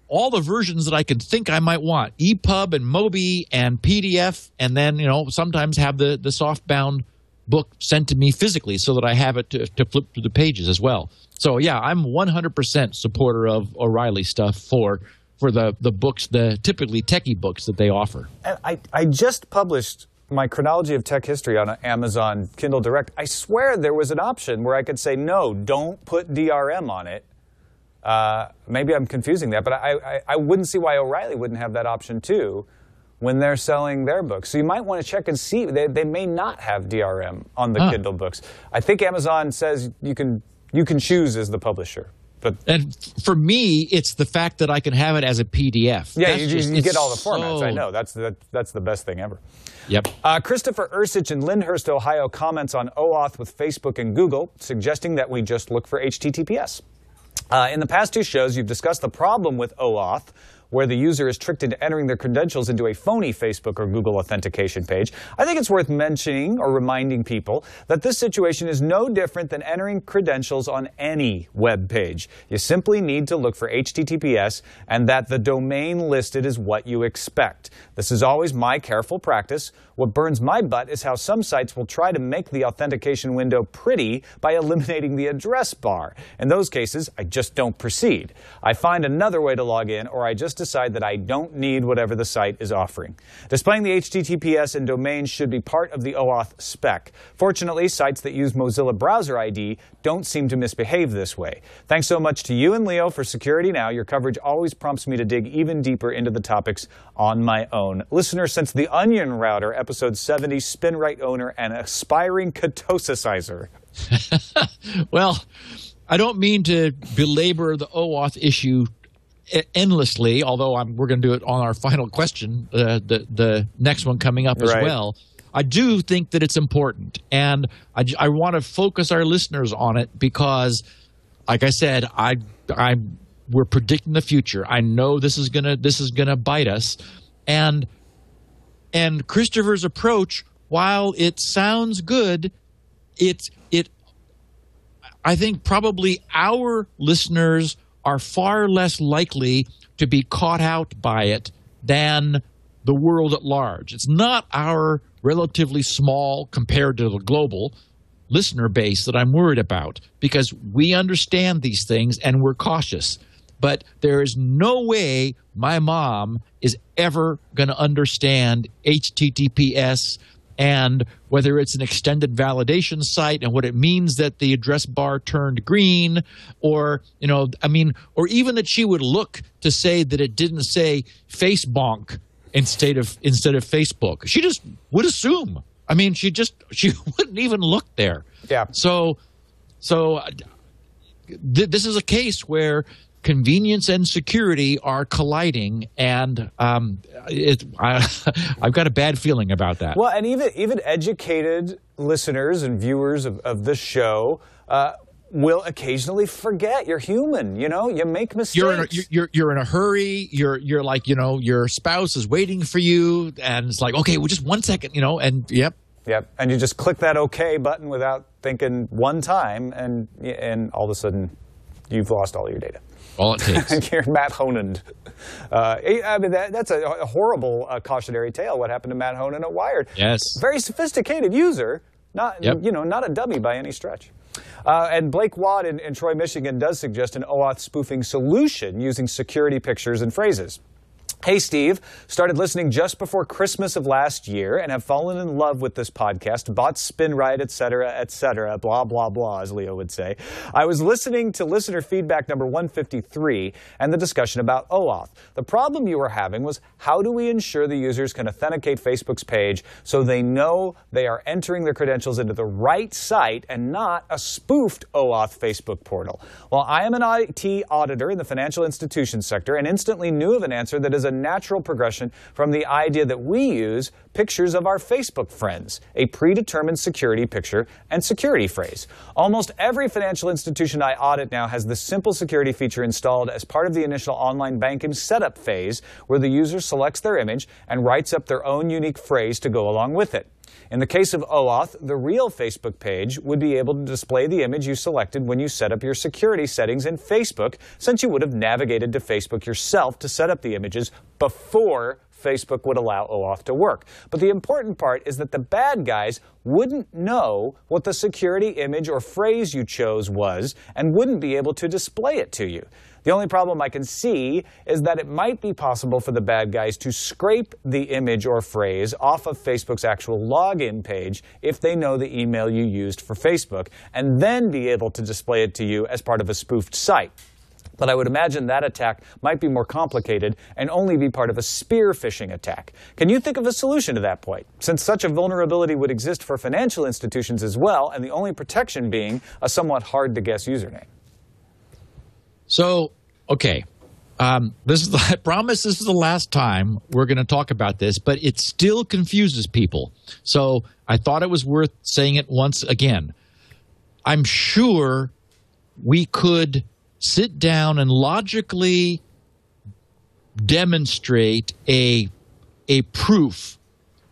all the versions that I could think I might want, EPUB and Mobi and PDF, and then, you know, sometimes have the softbound book sent to me physically so that I have it to flip through the pages as well. So, yeah, I'm 100% supporter of O'Reilly stuff for the books, the typically techie books that they offer. And I just published my chronology of tech history on Amazon Kindle Direct. I swear there was an option where I could say, no, don't put DRM on it. Maybe I'm confusing that, but I wouldn't see why O'Reilly wouldn't have that option too when they're selling their books. So you might want to check and see. They may not have DRM on the Kindle books. I think Amazon says you can choose as the publisher. And for me, it's the fact that I can have it as a PDF. Yeah, you get all the formats. I know. That's the best thing ever. Yep. Christopher Ursich in Lyndhurst, Ohio, comments on OAuth with Facebook and Google, suggesting that we just look for HTTPS. In the past 2 shows, you've discussed the problem with OAuth, where the user is tricked into entering their credentials into a phony Facebook or Google authentication page. I think it's worth mentioning or reminding people that this situation is no different than entering credentials on any web page. You simply need to look for HTTPS and that the domain listed is what you expect. This is always my careful practice. What burns my butt is how some sites will try to make the authentication window pretty by eliminating the address bar. In those cases, I just don't proceed. I find another way to log in, or I just decide that I don't need whatever the site is offering. Displaying the HTTPS and domain should be part of the OAuth spec. Fortunately, sites that use Mozilla Browser ID don't seem to misbehave this way. Thanks so much to you and Leo for Security Now. Your coverage always prompts me to dig even deeper into the topics on my own. Listener since The Onion Router, episode 70, Spinrite owner and aspiring catosicizer. Well, I don't mean to belabor the OAuth issue endlessly, although we're going to do it on our final question, the next one coming up as well. I do think that it's important, and I want to focus our listeners on it because, like I said, we're predicting the future. I know this is gonna bite us, and Christopher's approach, while it sounds good, I think probably our listeners are far less likely to be caught out by it than the world at large. It's not our relatively small, compared to the global, listener base that I'm worried about, because we understand these things and we're cautious. But there is no way my mom is ever going to understand HTTPS and whether it's an extended validation site and what it means that the address bar turned green, or, or even that she would look to say that it didn't say Facebonk instead of Facebook. She just would assume. I mean, she wouldn't even look there. Yeah. So this is a case where convenience and security are colliding, and I've got a bad feeling about that. Well, and even educated listeners and viewers of this show will occasionally forget. You're human, you make mistakes. You're in a hurry. You're like, your spouse is waiting for you, and it's like, okay, well, just 1 second, and yep. Yep, and you just click that OK button without thinking one time, and all of a sudden, you've lost all your data. All it takes. You're Matt Honand. I mean, that's a horrible cautionary tale. What happened to Matt Honand at Wired? Yes. Very sophisticated user, not a dummy by any stretch. And Blake Watt in Troy, Michigan, does suggest an OAuth spoofing solution using security pictures and phrases. Hey, Steve. Started listening just before Christmas of last year and have fallen in love with this podcast, bought Spinrite, et cetera, blah, blah, blah, as Leo would say. I was listening to listener feedback number 153 and the discussion about OAuth. The problem you were having was, how do we ensure the users can authenticate Facebook's page so they know they are entering their credentials into the right site and not a spoofed OAuth Facebook portal? Well, I am an IT auditor in the financial institution sector and instantly knew of an answer that is a natural progression from the idea that we use pictures of our Facebook friends, a predetermined security picture and security phrase. Almost every financial institution I audit now has this simple security feature installed as part of the initial online banking setup phase, where the user selects their image and writes up their own unique phrase to go along with it. In the case of OAuth, the real Facebook page would be able to display the image you selected when you set up your security settings in Facebook, since you would have navigated to Facebook yourself to set up the images before Facebook would allow OAuth to work. But the important part is that the bad guys wouldn't know what the security image or phrase you chose was and wouldn't be able to display it to you. The only problem I can see is that it might be possible for the bad guys to scrape the image or phrase off of Facebook's actual login page if they know the email you used for Facebook, and then be able to display it to you as part of a spoofed site. But I would imagine that attack might be more complicated and only be part of a spear phishing attack. Can you think of a solution to that point, since such a vulnerability would exist for financial institutions as well, and the only protection being a somewhat hard-to-guess username? So, okay, I promise this is the last time we're going to talk about this, but it still confuses people. So I thought it was worth saying it once again. I'm sure we could sit down and logically demonstrate a proof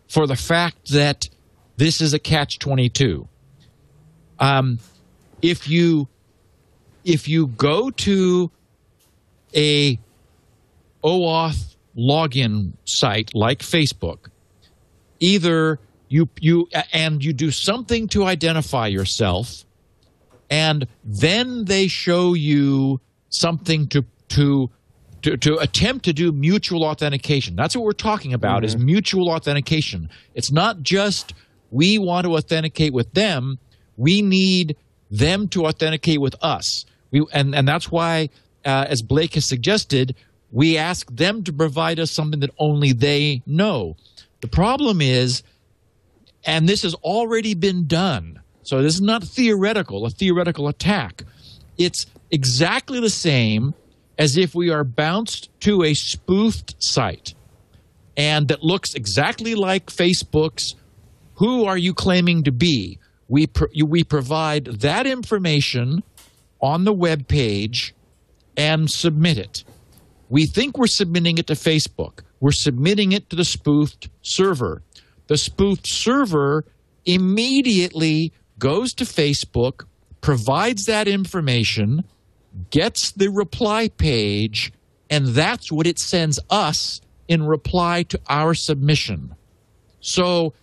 for the fact that this is a catch-22. If you go to a OAuth login site like Facebook, either you do something to identify yourself, and then they show you something to attempt to do mutual authentication. That's what we're talking about, is mutual authentication. It's not just we want to authenticate with them, we need them to authenticate with us. And that's why, as Blake has suggested, we ask them to provide us something that only they know. The problem is, and this has already been done, so this is not a theoretical attack. It's exactly the same as if we are bounced to a spoofed site and that looks exactly like Facebook's "Who are you claiming to be?" We provide that information on the web page and submit it. We think we're submitting it to Facebook. We're submitting it to the spoofed server. The spoofed server immediately goes to Facebook, provides that information, gets the reply page, and that's what it sends us in reply to our submission. So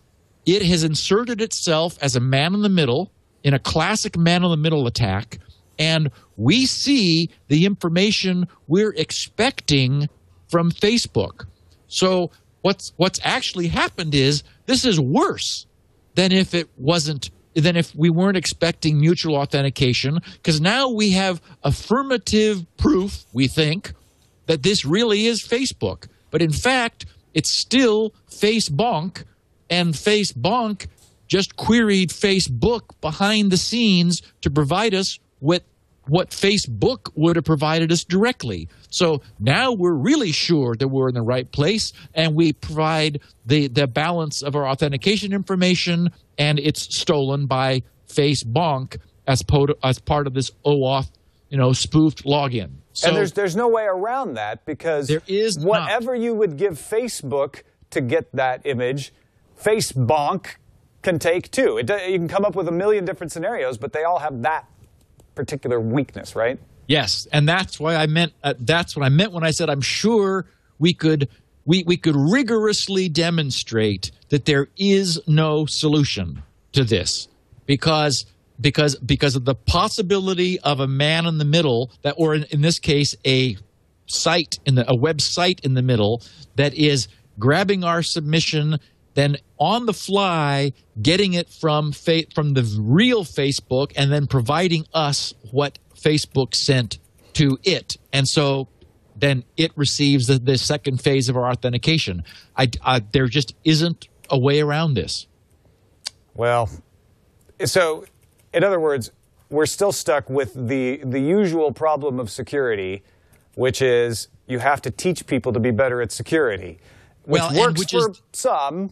it has inserted itself as a man in the middle in a classic man in the middle attack, and we see the information we're expecting from Facebook. So what's actually happened is this is worse than if we weren't expecting mutual authentication, because now we have affirmative proof, we think, that this really is Facebook. But in fact, it's still Facebonk, and Facebonk just queried Facebook behind the scenes to provide us with what Facebook would have provided us directly. So now we're really sure that we're in the right place, and we provide the balance of our authentication information, and it's stolen by Facebonk as part of this OAuth, spoofed login. So, and there's no way around that, because there is whatever you would give Facebook to get that image, Facebonk can take too. You can come up with a million different scenarios, but they all have that particular weakness, right? Yes, and that's why I meant. That's what I meant when I said I'm sure we could rigorously demonstrate that there is no solution to this, because of the possibility of a man in the middle, or in this case a website in the middle that is grabbing our submission, then on the fly getting it from the real Facebook, and then providing us what Facebook sent to it. And so then it receives the second phase of our authentication. There just isn't a way around this. Well, so in other words, we're still stuck with the usual problem of security, which is you have to teach people to be better at security, which works for some,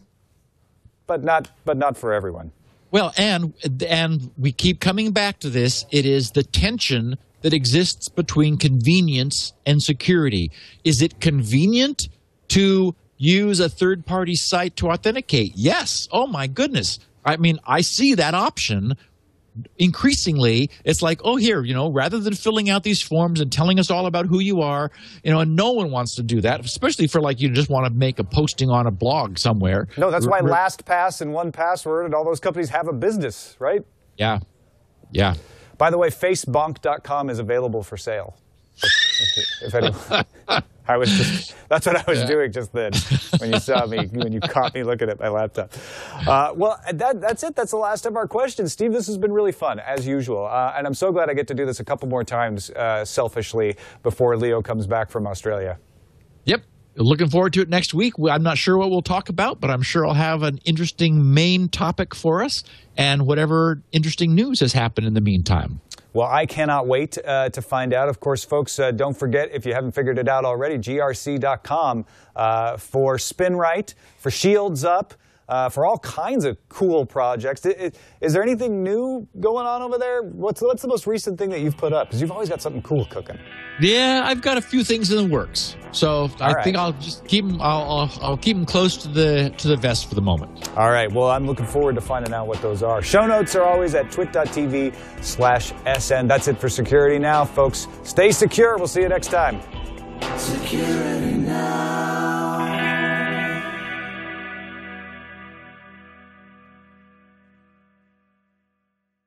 but not for everyone. Well, and we keep coming back to this. It is the tension that exists between convenience and security. Is it convenient to use a third-party site to authenticate? Yes. Oh, my goodness. I mean, I see that option. Increasingly, it's like, oh, here, rather than filling out these forms and telling us all about who you are, and no one wants to do that, especially for you just want to make a posting on a blog somewhere. No, that's why LastPass and 1Password and all those companies have a business, right? Yeah. Yeah. By the way, Facebonk.com is available for sale. If anyone, that's what I was doing just then when you saw me, when you caught me looking at my laptop. Well, that's it. That's the last of our questions. Steve, this has been really fun, as usual. And I'm so glad I get to do this a couple more times selfishly before Leo comes back from Australia. Yep. Looking forward to it next week. I'm not sure what we'll talk about, but I'm sure I'll have an interesting main topic for us and whatever interesting news has happened in the meantime. Well, I cannot wait to find out. Of course, folks, don't forget, if you haven't figured it out already, grc.com for Spinrite, for Shields Up, for all kinds of cool projects. Is there anything new going on over there? What's the most recent thing that you've put up? Because you've always got something cool cooking. Yeah, I've got a few things in the works, so I think I'll just keep them. I'll keep them close to the vest for the moment. All right. Well, I'm looking forward to finding out what those are. Show notes are always at twit.tv/SN. That's it for Security Now, folks. Stay secure. We'll see you next time. Security Now.